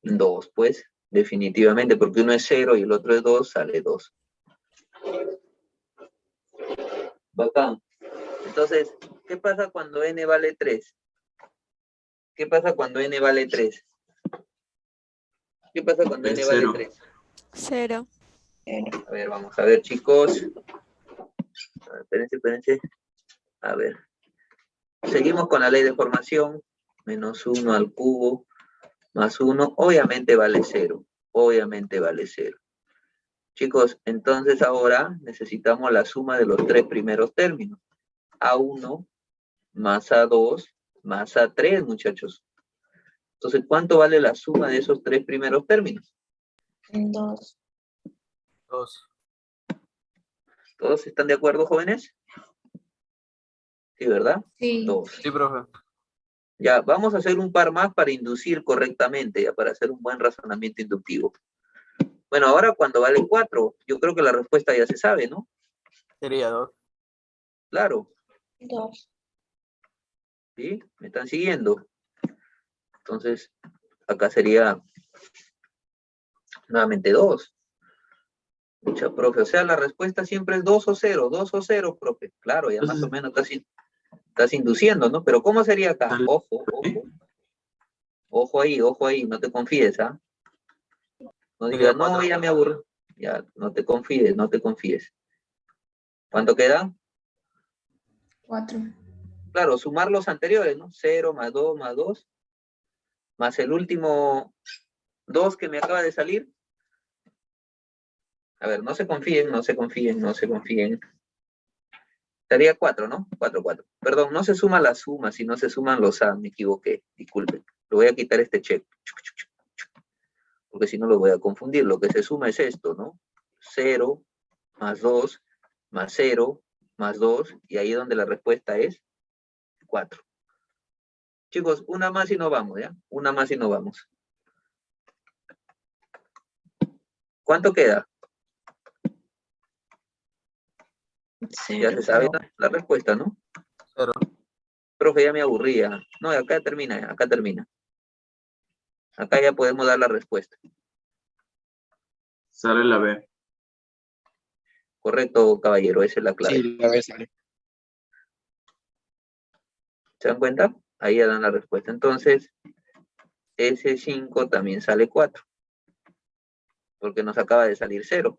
2, pues, definitivamente, porque uno es 0 y el otro es 2, sale 2. Bacán. Entonces, ¿qué pasa cuando n vale 3? ¿Qué pasa cuando n vale 3? ¿Qué pasa cuando n vale 3? 0. A ver, vamos a ver, chicos. A ver, espérense. A ver. Seguimos con la ley de formación. Menos 1 al cubo más 1. Obviamente vale 0. Obviamente vale 0. Chicos, entonces ahora necesitamos la suma de los tres primeros términos. A1 más A2 más A3, muchachos. Entonces, ¿cuánto vale la suma de esos tres primeros términos? 2. 2. ¿Todos están de acuerdo, jóvenes? Sí, ¿verdad? Sí. 2. Sí, profe. Ya, vamos a hacer un par más para inducir correctamente, ya para hacer un buen razonamiento inductivo. Bueno, ahora cuando vale 4, yo creo que la respuesta ya se sabe, ¿no? Sería 2. Claro, 2. ¿sí? ¿Me están siguiendo? Entonces, acá sería nuevamente 2. Mucha, profe, o sea, la respuesta siempre es 2 o 0, 2 o 0, profe. Claro, ya más o menos estás induciendo, ¿no? Pero ¿cómo sería acá? Ojo, ojo. Ojo ahí, no te confíes, ¿ah? No digas, no, ya me aburro. Ya, no te confíes, no te confíes. ¿Cuánto queda? 4. Claro, sumar los anteriores, ¿no? 0 más 2 más 2. Más el último 2 que me acaba de salir. A ver, no se confíen, no se confíen, no se confíen. Sería 4, ¿no? 4, 4. Perdón, no se suma la suma, sino se suman los A, me equivoqué, disculpen. Le voy a quitar este check. Porque si no lo voy a confundir. Lo que se suma es esto, ¿no? 0 más 2 más 0 más 2. Y ahí es donde la respuesta es 4. Chicos, una más y no vamos, ¿ya? Una más y no vamos. ¿Cuánto queda? 0. Ya se sabe la respuesta, ¿no? 0. Profe, ya me aburría. No, acá termina, acá termina. Acá ya podemos dar la respuesta. Sale la B. Correcto, caballero, esa es la clave. Sí, la B sale. ¿Se dan cuenta? Ahí ya dan la respuesta. Entonces, S5 también sale 4. Porque nos acaba de salir 0.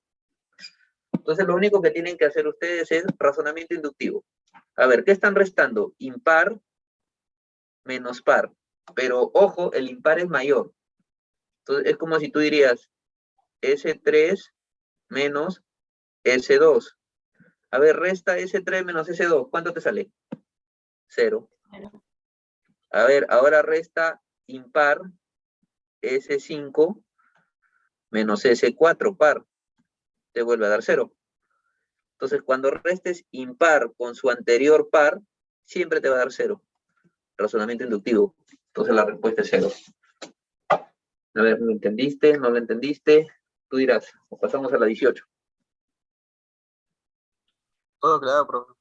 Entonces, lo único que tienen que hacer ustedes es razonamiento inductivo. A ver, ¿qué están restando? Impar menos par. Pero, ojo, el impar es mayor. Entonces, es como si tú dirías S3 menos S2. A ver, resta S3 menos S2. ¿Cuánto te sale? 0. A ver, ahora resta impar S5 menos S4 par. Te vuelve a dar 0. Entonces, cuando restes impar con su anterior par, siempre te va a dar 0. Razonamiento inductivo. Entonces, la respuesta es 0. A ver, ¿lo entendiste? ¿No lo entendiste? Tú dirás, o pasamos a la 18. Todo claro, profe.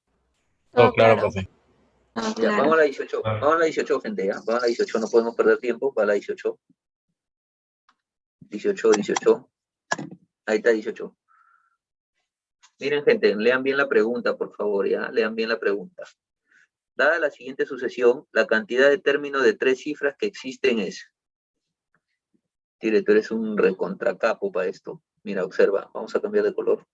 Todo claro, profe. Ya, vamos a la 18. Vamos a la 18, gente, ya. Vamos a la 18, no podemos perder tiempo. Va a la 18. 18. Ahí está 18. Miren, gente, lean bien la pregunta, por favor, ya. Lean bien la pregunta. Dada la siguiente sucesión, la cantidad de términos de 3 cifras que existen es... Tire, tú eres un recontracapo para esto. Mira, observa. Vamos a cambiar de color.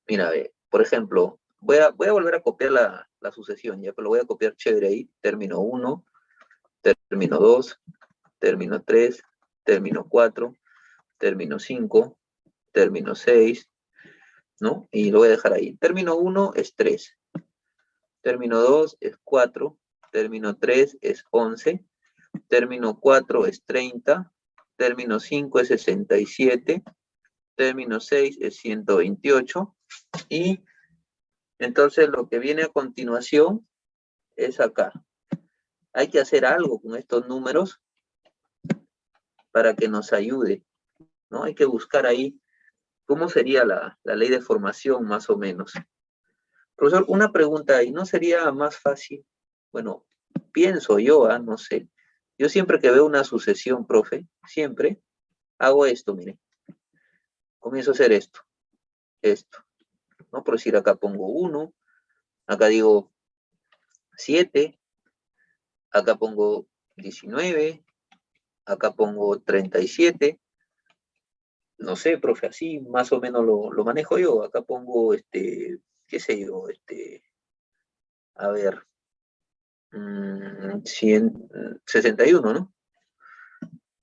Mira, ve. Por ejemplo, voy a volver a copiar la sucesión, ya, pero lo voy a copiar chévere ahí. Término 1, término 2, término 3, término 4, término 5, término 6, ¿no? Y lo voy a dejar ahí. Término 1 es 3. Término 2 es 4. Término 3 es 11. Término 4 es 30. Término 5 es 67. Término 6 es 128. Y entonces lo que viene a continuación es acá. Hay que hacer algo con estos números para que nos ayude, ¿no? Hay que buscar ahí cómo sería la ley de formación más o menos. Profesor, una pregunta ahí, ¿no sería más fácil? Bueno, pienso yo, no sé. Yo siempre que veo una sucesión, profe, siempre hago esto, mire. Comienzo a hacer esto, ¿no? Por decir, acá pongo 1, acá digo 7, acá pongo 19, acá pongo 37. No sé, profe, así más o menos lo manejo yo. Acá pongo, qué sé yo, a ver, 61, ¿no?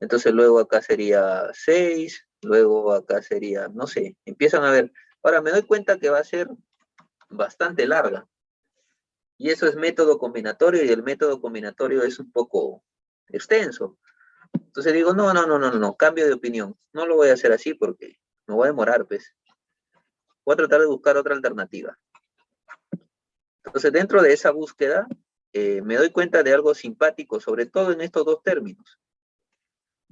Entonces luego acá sería 6, luego acá sería, no sé, empiezan a ver. Ahora me doy cuenta que va a ser bastante larga. Y eso es método combinatorio y el método combinatorio es un poco extenso. Entonces digo, no, cambio de opinión. No lo voy a hacer así porque me voy a demorar, pues. Voy a tratar de buscar otra alternativa. Entonces dentro de esa búsqueda me doy cuenta de algo simpático, sobre todo en estos dos términos,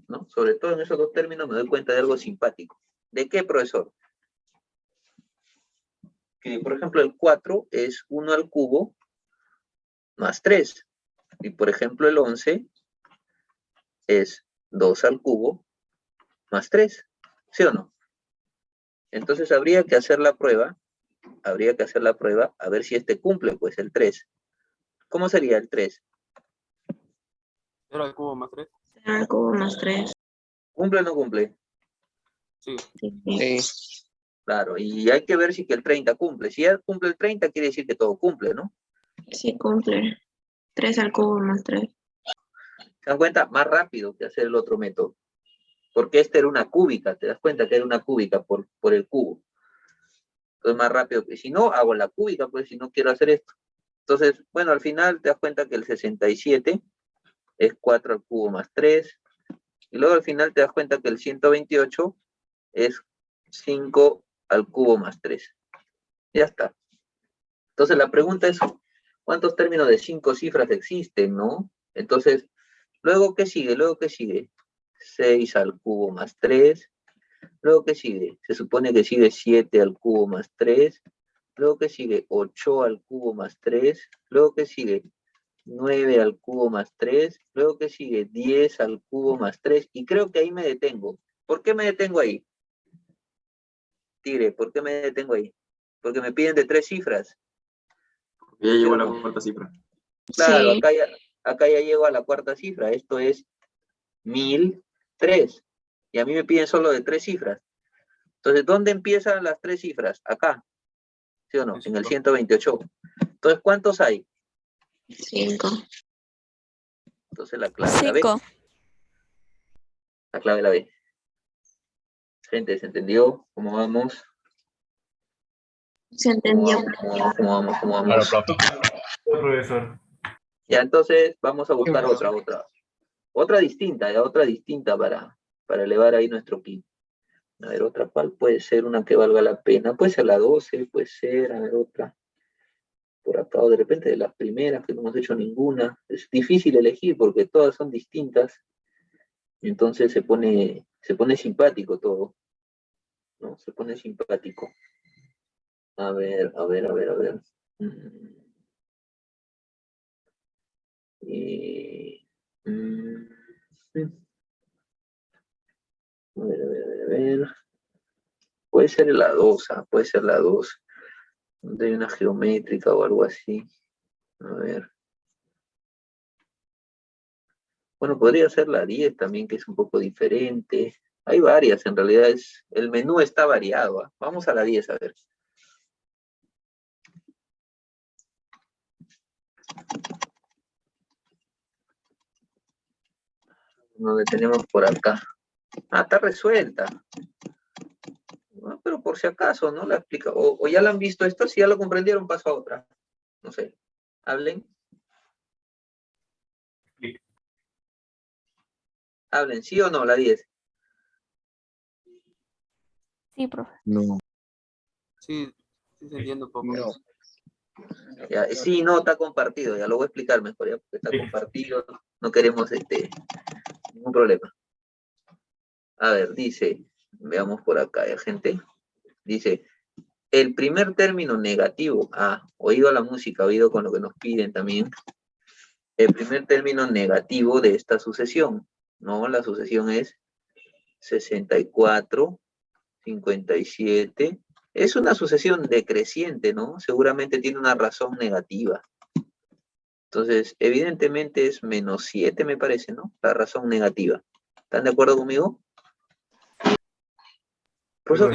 ¿no? Sobre todo en esos dos términos me doy cuenta de algo simpático. ¿De qué, profesor? Que, por ejemplo, el 4 es 1 al cubo más 3. Y, por ejemplo, el 11 es 2 al cubo más 3. ¿Sí o no? Entonces habría que hacer la prueba. Habría que hacer la prueba a ver si este cumple, pues, el 3. ¿Cómo sería el 3? 0 al cubo más 3. 0 al cubo más 3. ¿Cumple o no cumple? Sí. Sí. Claro, y hay que ver si que el 30 cumple. Si ya cumple el 30, quiere decir que todo cumple, ¿no? Sí, cumple. 3 al cubo más 3. ¿Se dan cuenta? Más rápido que hacer el otro método. Porque esta era una cúbica, te das cuenta que era una cúbica por el cubo. Entonces más rápido que si no, hago la cúbica, pues si no quiero hacer esto. Entonces, bueno, al final te das cuenta que el 67 es 4 al cubo más 3. Y luego al final te das cuenta que el 128 es 5 al cubo más 3. Ya está. Entonces la pregunta es, ¿cuántos términos de 5 cifras existen, no? Entonces, ¿luego qué sigue? ¿Luego qué sigue? 6 al cubo más 3. ¿Luego qué sigue? Se supone que sigue 7 al cubo más 3. Luego qué sigue? 8 al cubo más 3. Luego qué sigue? 9 al cubo más 3. Luego qué sigue? 10 al cubo más 3. Y creo que ahí me detengo. ¿Por qué me detengo ahí? Tigre, ¿por qué me detengo ahí? Porque me piden de 3 cifras. Ya llegó a la cuarta cifra. Claro, Sí. acá ya llego a la cuarta cifra. Esto es 1003. Y a mí me piden solo de 3 cifras. Entonces, ¿dónde empiezan las 3 cifras? Acá. ¿Sí o no? En el 128. Entonces, ¿cuántos hay? 5. Entonces, la clave la B. 5. La clave la B. Gente, ¿se entendió? ¿Cómo vamos? Se entendió. ¿Cómo vamos? Claro, profe. Profesor. Ya, entonces, vamos a buscar otra distinta para elevar ahí nuestro PIB. A ver, otra, ¿cuál puede ser una que valga la pena? Puede ser la 12, puede ser, a ver, otra. Por acá, o de repente de las primeras, que no hemos hecho ninguna. Es difícil elegir porque todas son distintas. Entonces se pone simpático todo, ¿no? Se pone simpático. A ver. A ver. Puede ser la 2, puede ser la 2. Donde hay una geométrica o algo así. A ver. Bueno, podría ser la 10 también, que es un poco diferente. Hay varias, en realidad el menú está variado. Vamos a la 10, a ver. Nos detenemos por acá. Está resuelta. No, pero por si acaso, ¿no? La explica. O ya la han visto esto, si ya lo comprendieron, paso a otra. No sé. Hablen. Hablen, ¿sí o no? La 10. Sí, profe. No. Sí, sí se entiende un poco. No. Ya, sí, no, está compartido. Ya lo voy a explicar mejor, ya, porque está compartido. No queremos ningún problema. A ver, dice, veamos por acá, gente. Dice, el primer término negativo, oído a la música, oído con lo que nos piden también. El primer término negativo de esta sucesión, ¿no? La sucesión es 64, 57. Es una sucesión decreciente, ¿no? Seguramente tiene una razón negativa. Entonces, evidentemente es menos 7, me parece, ¿no? La razón negativa. ¿Están de acuerdo conmigo? Profesor,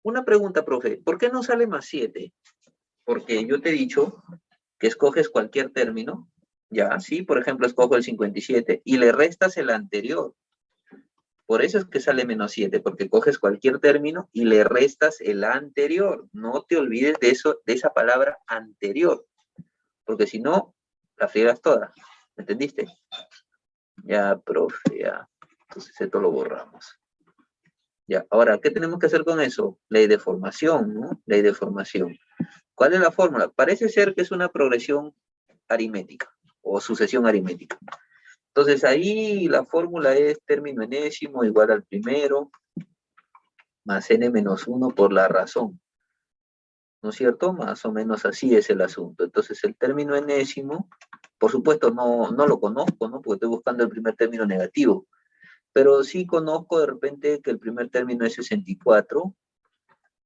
una pregunta, profe. ¿Por qué no sale más 7? Porque yo te he dicho que escoges cualquier término, ya, sí, por ejemplo, escojo el 57 y le restas el anterior. Por eso es que sale menos 7, porque coges cualquier término y le restas el anterior. No te olvides de eso, de esa palabra anterior, porque si no, la friegas toda. ¿Me entendiste? Ya, profe, ya. Entonces esto lo borramos. Ya, ahora, ¿qué tenemos que hacer con eso? Ley de formación, ¿no? Ley de formación. ¿Cuál es la fórmula? Parece ser que es una progresión aritmética o sucesión aritmética. Entonces ahí la fórmula es término enésimo igual al primero más n menos 1 por la razón. ¿No es cierto? Más o menos así es el asunto. Entonces el término enésimo, por supuesto no lo conozco, ¿no? Porque estoy buscando el primer término negativo. Pero sí conozco de repente que el primer término es 64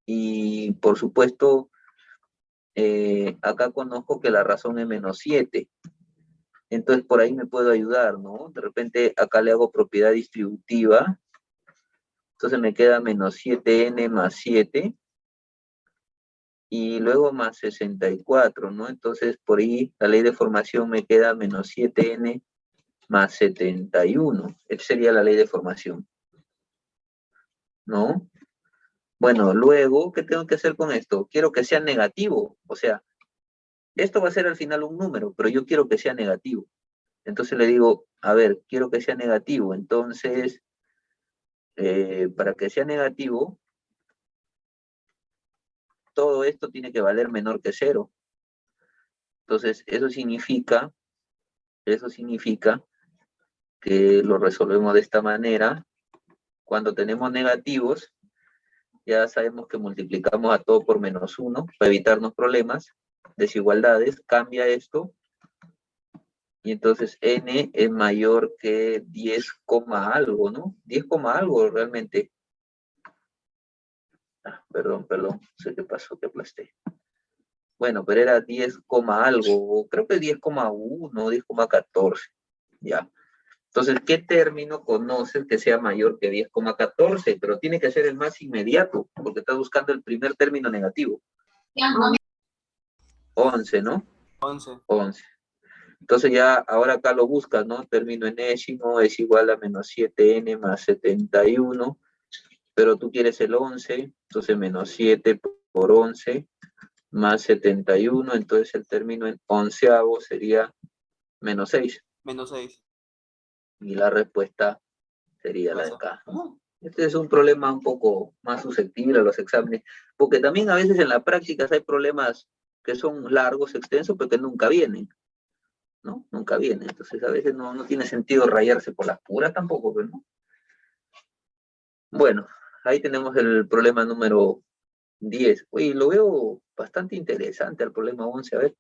y por supuesto acá conozco que la razón es menos 7. Entonces por ahí me puedo ayudar, ¿no? De repente acá le hago propiedad distributiva. Entonces me queda menos 7n más 7. Y luego más 64, ¿no? Entonces por ahí la ley de formación me queda menos 7n más 71. Esa sería la ley de formación. ¿No? Bueno, luego, ¿qué tengo que hacer con esto? Quiero que sea negativo. O sea, esto va a ser al final un número, pero yo quiero que sea negativo. Entonces le digo, a ver, quiero que sea negativo. Entonces, para que sea negativo, todo esto tiene que valer menor que 0. Entonces, eso significa que lo resolvemos de esta manera. Cuando tenemos negativos, ya sabemos que multiplicamos a todo por menos 1 para evitarnos problemas, desigualdades, cambia esto. Y entonces n es mayor que 10, algo, ¿no? 10, algo realmente. Perdón, no sé qué pasó, que aplasté. Bueno, pero era 10, algo, creo que 10,1, 10,14, ya. Entonces, ¿qué término conoces que sea mayor que 10,14? Pero tiene que ser el más inmediato, porque estás buscando el primer término negativo. 11, ¿no? 11. Entonces ya, ahora acá lo buscas, ¿no? Término enésimo es igual a menos 7n más 71, pero tú quieres el 11, entonces menos 7 por 11 más 71, entonces el término en onceavo sería menos 6. Menos 6. Y la respuesta sería la de acá, ¿no? Este es un problema un poco más susceptible a los exámenes, porque también a veces en la práctica hay problemas que son largos, extensos, pero que nunca vienen, ¿no? Nunca vienen. Entonces a veces no tiene sentido rayarse por las puras tampoco, pero no. Bueno, ahí tenemos el problema número 10. Oye, lo veo bastante interesante el problema 11. A ver,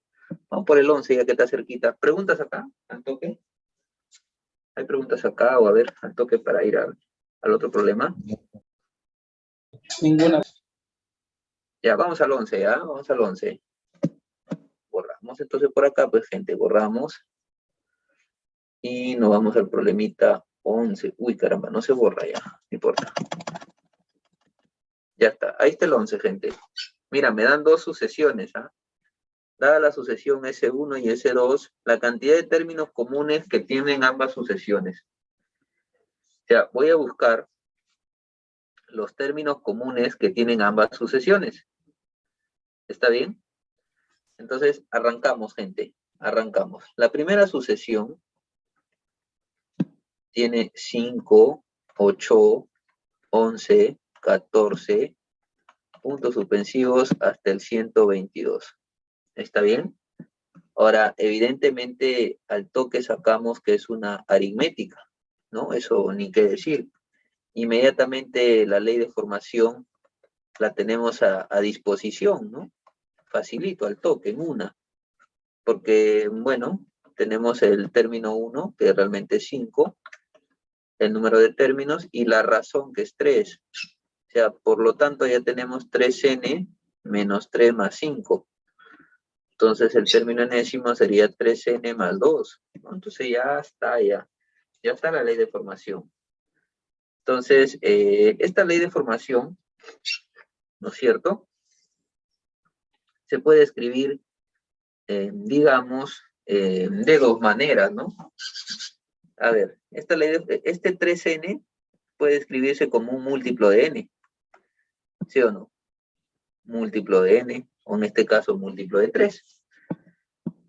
vamos por el 11 ya que está cerquita. ¿Preguntas acá, al toque? ¿Hay preguntas acá o a ver, al toque para ir al otro problema? Ninguna. Ya, vamos al 11, ¿ya? Vamos al 11. Borramos entonces por acá, pues gente, borramos. Y nos vamos al problemita 11. Uy, caramba, no se borra ya, no importa. Ya está, ahí está el 11, gente. Mira, me dan dos sucesiones, ¿ah? Dada la sucesión S1 y S2, la cantidad de términos comunes que tienen ambas sucesiones. O sea, voy a buscar los términos comunes que tienen ambas sucesiones. ¿Está bien? Entonces, arrancamos, gente. Arrancamos. La primera sucesión tiene 5, 8, 11, 14, puntos suspensivos hasta el 122. ¿Está bien? Ahora, evidentemente, al toque sacamos que es una aritmética, ¿no? Eso ni qué decir. Inmediatamente la ley de formación la tenemos a disposición, ¿no? Facilito, al toque, en una. Porque, bueno, tenemos el término 1, que realmente es 5, el número de términos, y la razón, que es 3. O sea, por lo tanto, ya tenemos 3n menos 3 más 5. Entonces, el término enésimo sería 3n más 2, ¿no? Entonces, ya está la ley de formación. Entonces, esta ley de formación, ¿no es cierto?, se puede escribir, digamos, de dos maneras, ¿no? A ver, este 3n puede escribirse como un múltiplo de n, ¿sí o no? Múltiplo de n, o en este caso, múltiplo de 3.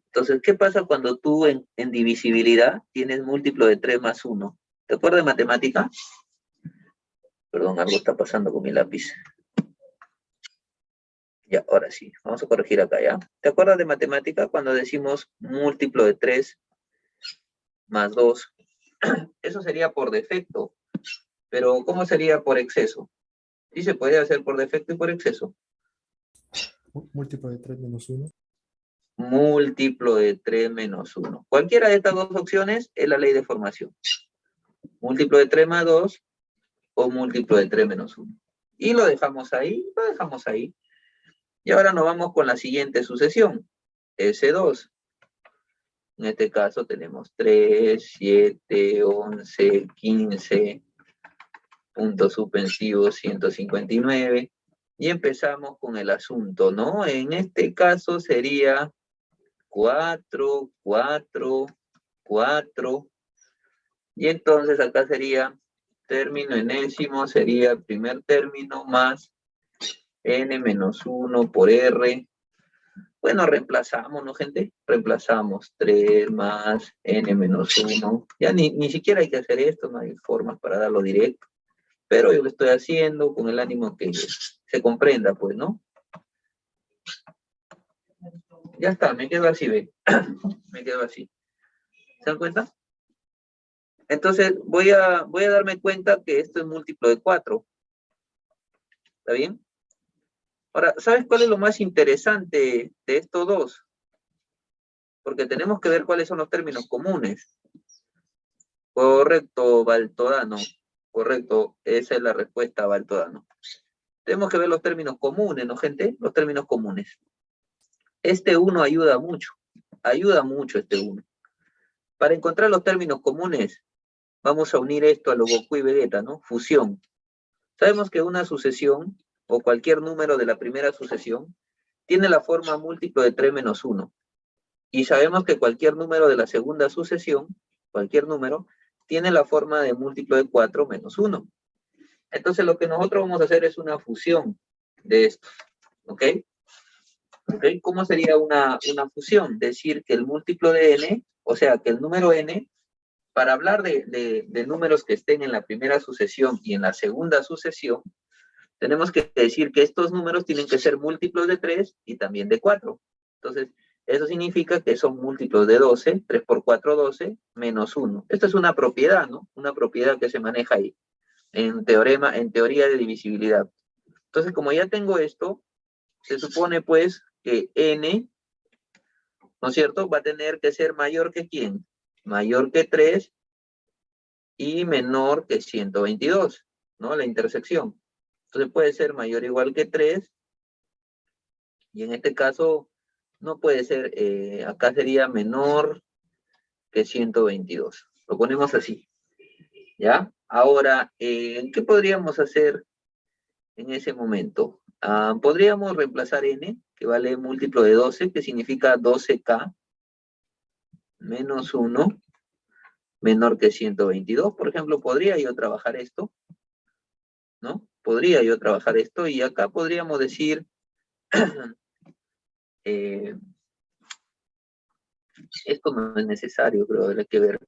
Entonces, ¿qué pasa cuando tú en divisibilidad tienes múltiplo de 3 más 1? ¿Te acuerdas de matemática? Perdón, algo está pasando con mi lápiz. Ya, ahora sí, vamos a corregir acá, ¿ya? ¿Te acuerdas de matemática cuando decimos múltiplo de 3 más 2? Eso sería por defecto, pero ¿cómo sería por exceso? Sí se puede hacer por defecto y por exceso. Múltiplo de 3 menos 1. Múltiplo de 3 menos 1. Cualquiera de estas dos opciones es la ley de formación. Múltiplo de 3 más 2 o múltiplo de 3 menos 1. Y lo dejamos ahí, Y ahora nos vamos con la siguiente sucesión, S2. En este caso tenemos 3, 7, 11, 15, puntos suspensivos 159. Y empezamos con el asunto, ¿no? En este caso sería 4, 4, 4. Y entonces acá sería término enésimo, sería el primer término más n menos 1 por r. Bueno, reemplazamos, ¿no, gente? Reemplazamos 3 más n menos 1. Ya ni siquiera hay que hacer esto, no hay formas para darlo directo. Pero yo lo estoy haciendo con el ánimo que se comprenda, pues, ¿no? Ya está, me quedo así, ¿ve? Me quedo así. ¿Se dan cuenta? Entonces, voy a darme cuenta que esto es múltiplo de 4. ¿Está bien? Ahora, ¿sabes cuál es lo más interesante de estos dos? Porque tenemos que ver cuáles son los términos comunes. Correcto, Baltodano. Correcto, esa es la respuesta, Baltodano. Tenemos que ver los términos comunes, ¿no, gente? Los términos comunes. Este 1 ayuda mucho este 1. Para encontrar los términos comunes, vamos a unir esto a lo Goku y Vegeta, ¿no? Fusión. Sabemos que una sucesión, o cualquier número de la primera sucesión, tiene la forma múltiplo de 3 menos 1. Y sabemos que cualquier número de la segunda sucesión, cualquier número, tiene la forma de múltiplo de 4 menos 1. Entonces lo que nosotros vamos a hacer es una fusión de esto, ¿ok? ¿Ok? ¿Cómo sería una fusión? Decir que el múltiplo de n, o sea, que el número n, para hablar de números que estén en la primera sucesión y en la segunda sucesión, tenemos que decir que estos números tienen que ser múltiplos de 3 y también de 4. Entonces, eso significa que son múltiplos de 12, 3 por 4, 12, menos 1. Esta es una propiedad, ¿no? Una propiedad que se maneja ahí, en teoría de divisibilidad. Entonces, como ya tengo esto, se supone, pues, que n, ¿no es cierto?, va a tener que ser mayor que ¿quién? Mayor que 3 y menor que 122, ¿no? La intersección. Entonces puede ser mayor o igual que 3, y en este caso no puede ser, acá sería menor que 122. Lo ponemos así, ¿ya? Ahora, ¿qué podríamos hacer en ese momento? Podríamos reemplazar n, que vale múltiplo de 12, que significa 12k, menos 1, menor que 122. Por ejemplo, podría yo trabajar esto, ¿no? Podría yo trabajar esto, y acá podríamos decir Esto no es necesario, creo, hay que ver.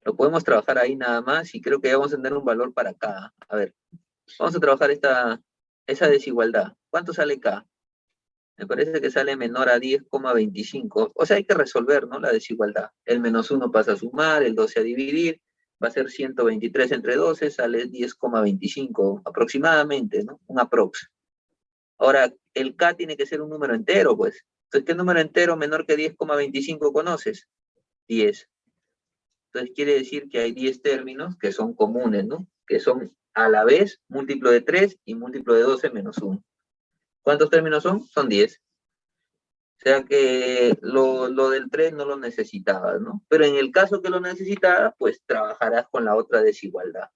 Lo podemos trabajar ahí nada más y creo que ya vamos a tener un valor para K. A ver, vamos a trabajar esa desigualdad. ¿Cuánto sale K? Me parece que sale menor a 10,25. O sea, hay que resolver, ¿no? La desigualdad. El -1 pasa a sumar, el 12 a dividir. Va a ser 123 entre 12, sale 10,25 aproximadamente, ¿no? Un aprox. Ahora, el K tiene que ser un número entero, pues. Entonces, ¿qué número entero menor que 10,25 conoces? 10. Entonces, quiere decir que hay 10 términos que son comunes, ¿no? Que son a la vez múltiplo de 3 y múltiplo de 12 menos 1. ¿Cuántos términos son? Son 10. O sea que lo del 3 no lo necesitabas, ¿no? Pero en el caso que lo necesitabas, pues trabajarás con la otra desigualdad.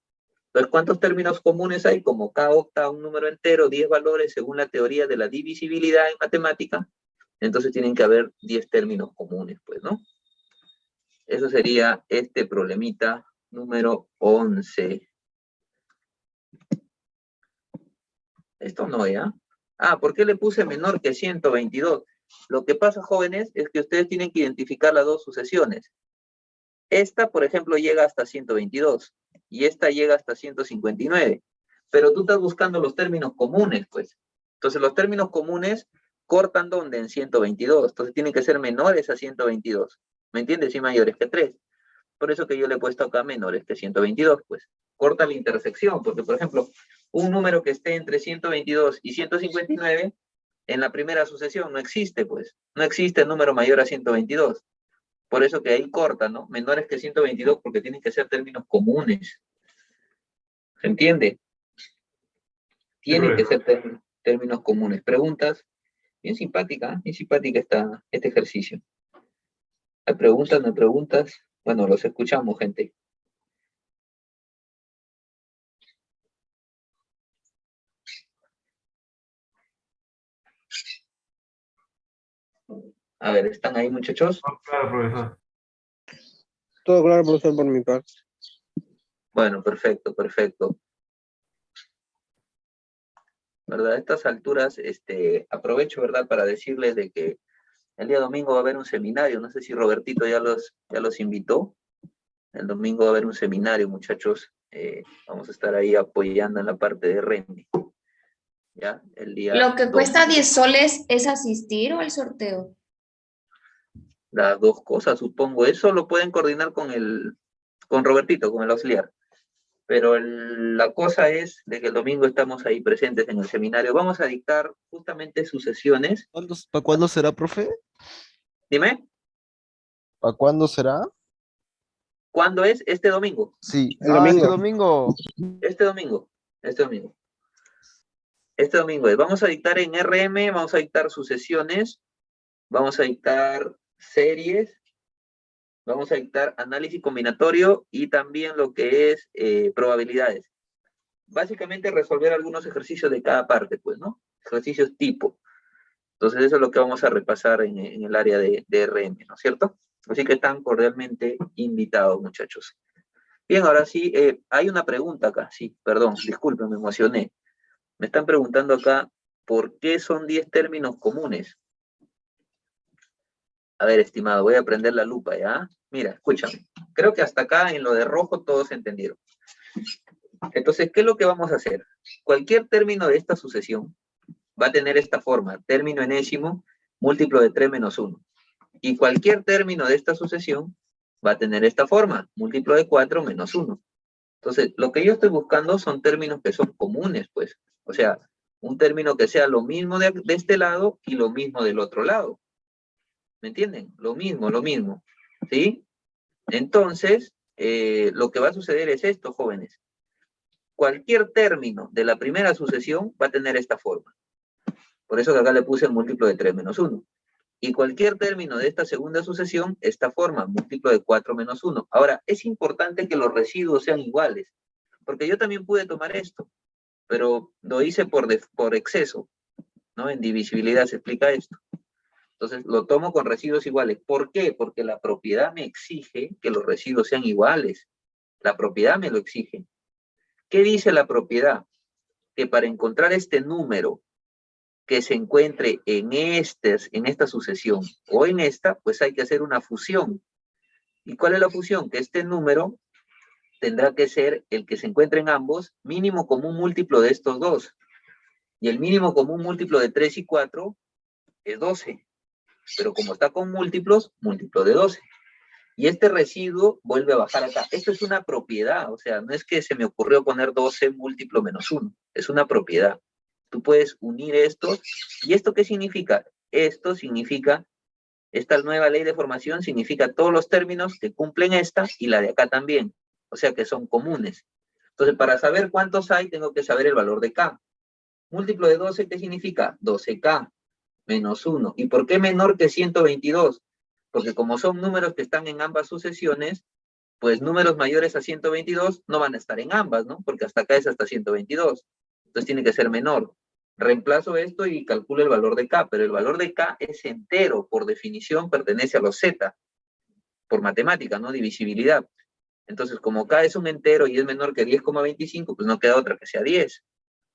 Entonces, ¿cuántos términos comunes hay? Como K octa, un número entero, 10 valores según la teoría de la divisibilidad en matemática. Entonces tienen que haber 10 términos comunes, pues, ¿no? Eso sería este problemita número 11. Esto no, ¿ya? Ah, ¿por qué le puse menor que 122? Lo que pasa, jóvenes, es que ustedes tienen que identificar las dos sucesiones. Esta, por ejemplo, llega hasta 122 y esta llega hasta 159. Pero tú estás buscando los términos comunes, pues. Entonces, los términos comunes cortan ¿dónde? En 122. Entonces, tienen que ser menores a 122. ¿Me entiendes? Y mayores que 3. Por eso que yo le he puesto acá menores que 122, pues. Corta la intersección, porque, por ejemplo, un número que esté entre 122 y 159, en la primera sucesión no existe, pues. No existe el número mayor a 122. Por eso que ahí corta, ¿no? Menores que 122 porque tienen que ser términos comunes. ¿Se entiende? Tienen que ser términos comunes. ¿Preguntas? Bien simpática este ejercicio. ¿Hay preguntas, no hay preguntas? Bueno, los escuchamos, gente. A ver, ¿están ahí, muchachos? Claro, profesor. Todo claro, profesor, por mi parte. Bueno, perfecto, perfecto. ¿Verdad? A estas alturas, aprovecho, ¿verdad?, para decirles de que el día domingo va a haber un seminario. No sé si Robertito ya los invitó. El domingo va a haber un seminario, muchachos. Vamos a estar ahí apoyando en la parte de REMI. ¿Ya? El día Lo que cuesta domingo. 10 soles es asistir o el sorteo. Las dos cosas, supongo. Eso lo pueden coordinar con Robertito, con el auxiliar. Pero la cosa es de que el domingo estamos ahí presentes en el seminario. Vamos a dictar justamente sucesiones. ¿Para cuándo será, profe? Dime, ¿Para cuándo será? ¿cuándo es? Este domingo. Sí. El domingo. Este domingo. Este domingo. Este domingo. Este domingo. Vamos a dictar en RM, vamos a dictar sucesiones, vamos a dictar series, vamos a dictar análisis combinatorio y también lo que es probabilidades. Básicamente resolver algunos ejercicios de cada parte, pues, ¿no? Ejercicios tipo. Entonces eso es lo que vamos a repasar en el área de RM, ¿no es cierto? Así que están cordialmente invitados, muchachos. Bien, ahora sí, hay una pregunta acá. Sí, perdón, disculpen, me emocioné. Me están preguntando acá, ¿por qué son 10 términos comunes? A ver, estimado, voy a prender la lupa, ¿ya? Mira, escúchame. Creo que hasta acá en lo de rojo todos entendieron. Entonces, ¿qué es lo que vamos a hacer? Cualquier término de esta sucesión va a tener esta forma, término enésimo, múltiplo de 3 menos 1. Y cualquier término de esta sucesión va a tener esta forma, múltiplo de 4 menos 1. Entonces, lo que yo estoy buscando son términos que son comunes, pues. O sea, un término que sea lo mismo de este lado y lo mismo del otro lado. ¿Me entienden? Lo mismo, ¿sí? Entonces, lo que va a suceder es esto, jóvenes. Cualquier término de la primera sucesión va a tener esta forma. Por eso que acá le puse el múltiplo de 3 menos 1. Y cualquier término de esta segunda sucesión, esta forma, múltiplo de 4 menos 1. Ahora, es importante que los residuos sean iguales, porque yo también pude tomar esto, pero lo hice por exceso, ¿no? En divisibilidad se explica esto. Entonces, lo tomo con residuos iguales. ¿Por qué? Porque la propiedad me exige que los residuos sean iguales. La propiedad me lo exige. ¿Qué dice la propiedad? Que para encontrar este número que se encuentre en esta sucesión o en esta, pues hay que hacer una fusión. ¿Y cuál es la fusión? Que este número tendrá que ser el que se encuentre en ambos, mínimo común múltiplo de estos dos. Y el mínimo común múltiplo de 3 y 4 es 12. Pero como está con múltiplos, múltiplo de 12. Y este residuo vuelve a bajar acá. Esto es una propiedad, o sea, no es que se me ocurrió poner 12 múltiplo menos 1. Es una propiedad. Tú puedes unir estos. ¿Y esto qué significa? Esto significa, esta nueva ley de formación significa todos los términos que cumplen esta y la de acá también. O sea que son comunes. Entonces, para saber cuántos hay, tengo que saber el valor de K. Múltiplo de 12, ¿qué significa? 12K menos 1. ¿Y por qué menor que 122? Porque como son números que están en ambas sucesiones, pues números mayores a 122 no van a estar en ambas, ¿no? Porque hasta acá es hasta 122. Entonces tiene que ser menor. Reemplazo esto y calculo el valor de K, pero el valor de K es entero, por definición pertenece a los Z, por matemática, ¿no? Divisibilidad. Entonces, como K es un entero y es menor que 10,25, pues no queda otra que sea 10.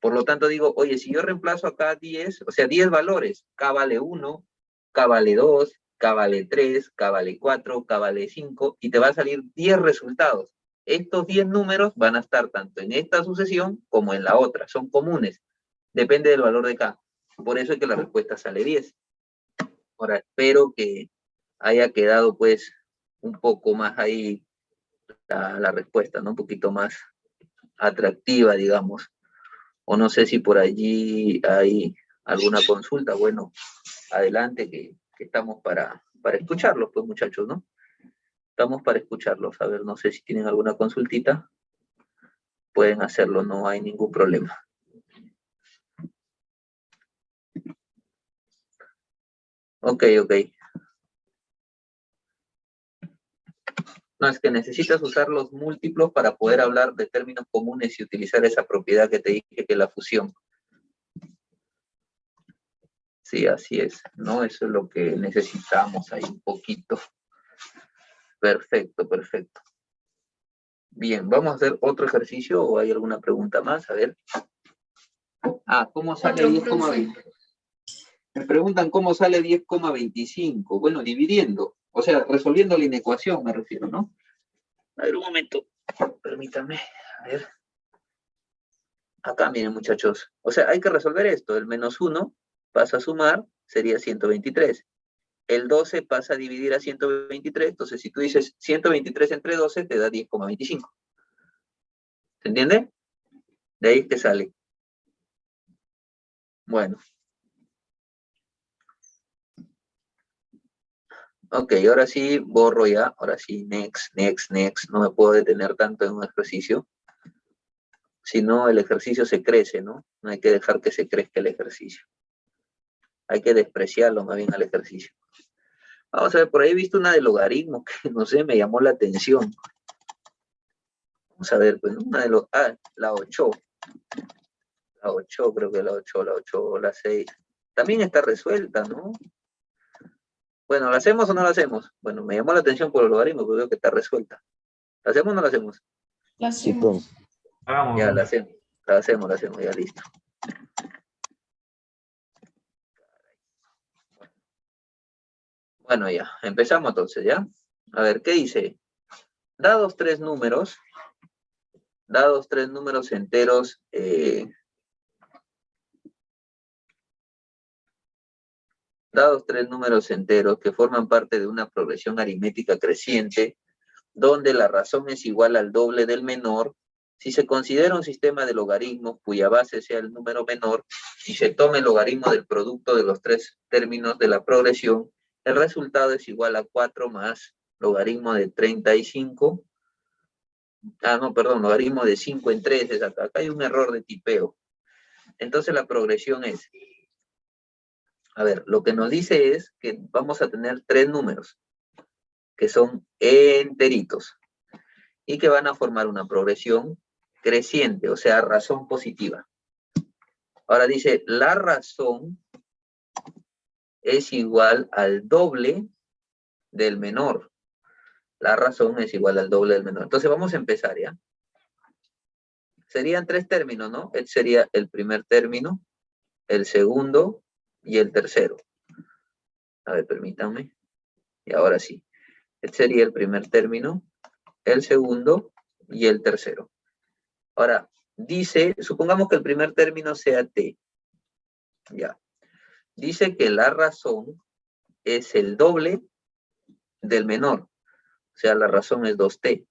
Por lo tanto, digo, oye, si yo reemplazo acá 10, o sea, 10 valores, K vale 1, K vale 2, K vale 3, K vale 4, K vale 5, y te va a salir 10 resultados. Estos 10 números van a estar tanto en esta sucesión como en la otra, son comunes. Depende del valor de K. Por eso es que la respuesta sale 10. Ahora, espero que haya quedado, pues, un poco más ahí la respuesta, ¿no? Un poquito más atractiva, digamos. O no sé si por allí hay alguna consulta. Bueno, adelante, que estamos para escucharlos, pues, muchachos, ¿no? Estamos para escucharlos. A ver, no sé si tienen alguna consultita. Pueden hacerlo, no hay ningún problema. Ok. No, es que necesitas usar los múltiplos para poder hablar de términos comunes y utilizar esa propiedad que te dije, que es la fusión. Sí, así es, ¿no? Eso es lo que necesitamos ahí un poquito. Perfecto. Bien, ¿vamos a hacer otro ejercicio o hay alguna pregunta más? A ver. ¿Cómo sale 10,20? Me preguntan cómo sale 10,25. Bueno, dividiendo. O sea, resolviendo la inecuación me refiero, ¿no? A ver, un momento. Permítanme. A ver. Acá, miren, muchachos. O sea, hay que resolver esto. El menos 1 pasa a sumar, sería 123. El 12 pasa a dividir a 123. Entonces, si tú dices 123 entre 12, te da 10,25. ¿Se entiende? De ahí es que sale. Bueno. Ok, ahora sí borro ya. Ahora sí, next. No me puedo detener tanto en un ejercicio. Si no, el ejercicio se crece, ¿no? No hay que dejar que se crezca el ejercicio. Hay que despreciarlo más bien al ejercicio. Vamos a ver, por ahí he visto una de logaritmos que, no sé, me llamó la atención. Vamos a ver, pues, una de los... la 8. La 8, creo que la 8, la 6. También está resuelta, ¿no? Bueno, ¿la hacemos o no la hacemos? Bueno, me llamó la atención por el logaritmo, porque veo que está resuelta. ¿La hacemos o no la hacemos? La hacemos. Ya, la hacemos, ya listo. Bueno, ya, empezamos entonces, ¿ya? A ver, ¿qué dice? Dados tres números enteros, dados tres números enteros que forman parte de una progresión aritmética creciente, donde la razón es igual al doble del menor, si se considera un sistema de logaritmos cuya base sea el número menor y se tome el logaritmo del producto de los tres términos de la progresión, el resultado es igual a 4 más logaritmo de 35. Logaritmo de 5 en 3 es acá. Acá hay un error de tipeo. Entonces la progresión es, a ver, lo que nos dice es que vamos a tener tres números que son enteritos y que van a formar una progresión creciente, o sea, razón positiva. Ahora dice, la razón es igual al doble del menor. La razón es igual al doble del menor. Entonces vamos a empezar, ¿ya? Serían tres términos, ¿no? Este sería el primer término. el segundo y el tercero. A ver, permítanme. Y ahora sí. Este sería el primer término, el segundo y el tercero. Ahora, dice, supongamos que el primer término sea t. Ya. Dice que la razón es el doble del menor. O sea, la razón es 2t.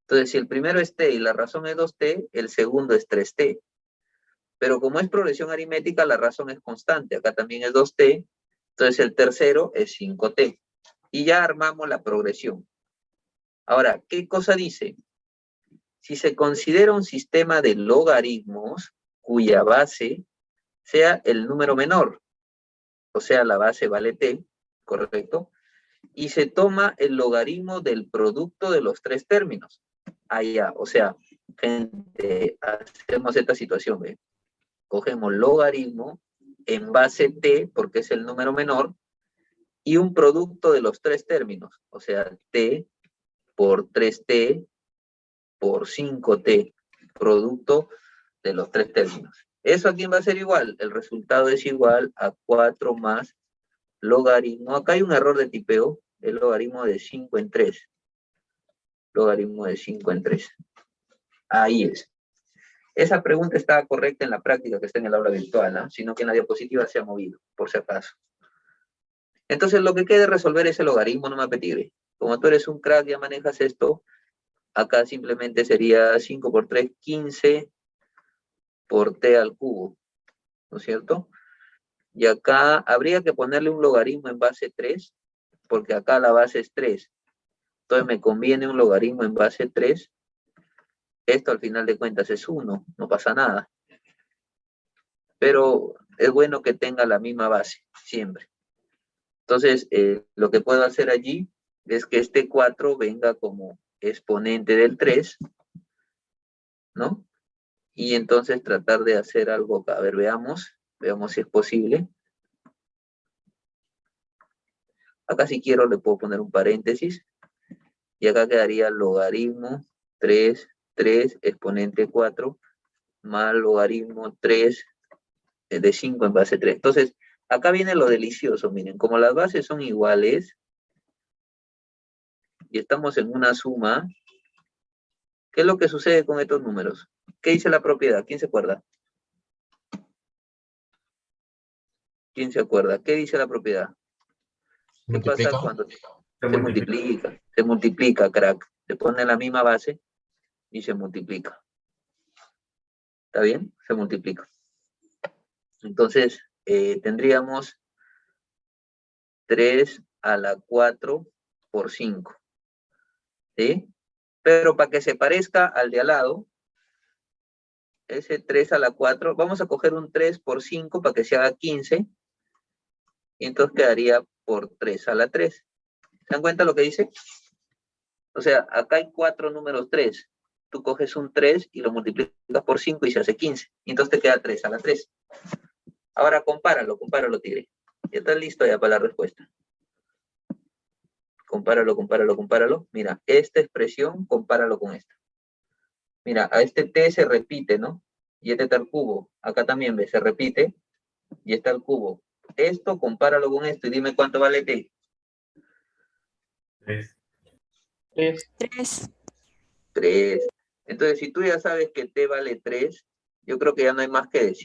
Entonces, si el primero es t y la razón es 2t, el segundo es 3t. Pero como es progresión aritmética, la razón es constante. Acá también es 2t. Entonces, el tercero es 5t. Y ya armamos la progresión. Ahora, ¿qué cosa dice? Si se considera un sistema de logaritmos cuya base sea el número menor, o sea, la base vale t, ¿correcto? Y se toma el logaritmo del producto de los tres términos. Allá, o sea, gente, hacemos esta situación, ¿ve? Cogemos logaritmo en base t, porque es el número menor, y un producto de los tres términos, o sea, t por 3t por 5t, producto de los tres términos. ¿Eso a quién va a ser igual? El resultado es igual a 4 más logaritmo. Acá hay un error de tipeo, el logaritmo de 5 en 3. Logaritmo de 5 en 3. Ahí es. Esa pregunta está correcta en la práctica que está en el aula virtual, ¿no? Sino que en la diapositiva se ha movido, por si acaso. Entonces, lo que queda es resolver ese logaritmo, no me apetite. Como tú eres un crack, ya manejas esto, acá simplemente sería 5 por 3, 15 por t al cubo, ¿no es cierto? Y acá habría que ponerle un logaritmo en base 3, porque acá la base es 3. Entonces me conviene un logaritmo en base 3. Esto al final de cuentas es 1, no pasa nada. Pero es bueno que tenga la misma base, siempre. Entonces, lo que puedo hacer allí es que este 4 venga como exponente del 3, ¿no? Y entonces tratar de hacer algo acá. A ver, veamos si es posible. Acá si quiero le puedo poner un paréntesis. Y acá quedaría logaritmo 3 exponente 4 más logaritmo 3 de 5 en base 3. Entonces, acá viene lo delicioso, miren, como las bases son iguales y estamos en una suma, ¿qué es lo que sucede con estos números? ¿Qué dice la propiedad? ¿Quién se acuerda? ¿Quién se acuerda? ¿Qué dice la propiedad? ¿Qué pasa cuando se multiplica? Se multiplica, crack. Se pone la misma base y se multiplica. ¿Está bien? Se multiplica. Entonces, tendríamos 3 a la 4 por 5. ¿Sí? Pero para que se parezca al de al lado, ese 3 a la 4, vamos a coger un 3 por 5 para que se haga 15. Y entonces quedaría por 3 a la 3. ¿Se dan cuenta lo que dice? O sea, acá hay 4 números 3. Tú coges un 3 y lo multiplicas por 5 y se hace 15. Y entonces te queda 3 a la 3. Ahora compáralo, Tigre. Ya está listo ya para la respuesta. Compáralo. Mira, esta expresión, compáralo con esta. Mira, a este t se repite, ¿no? Y este está al cubo. Acá también, ¿ves? Se repite y está al cubo. Esto, compáralo con esto y dime cuánto vale t. 3. 3. Entonces, si tú ya sabes que t vale 3, yo creo que ya no hay más que decir.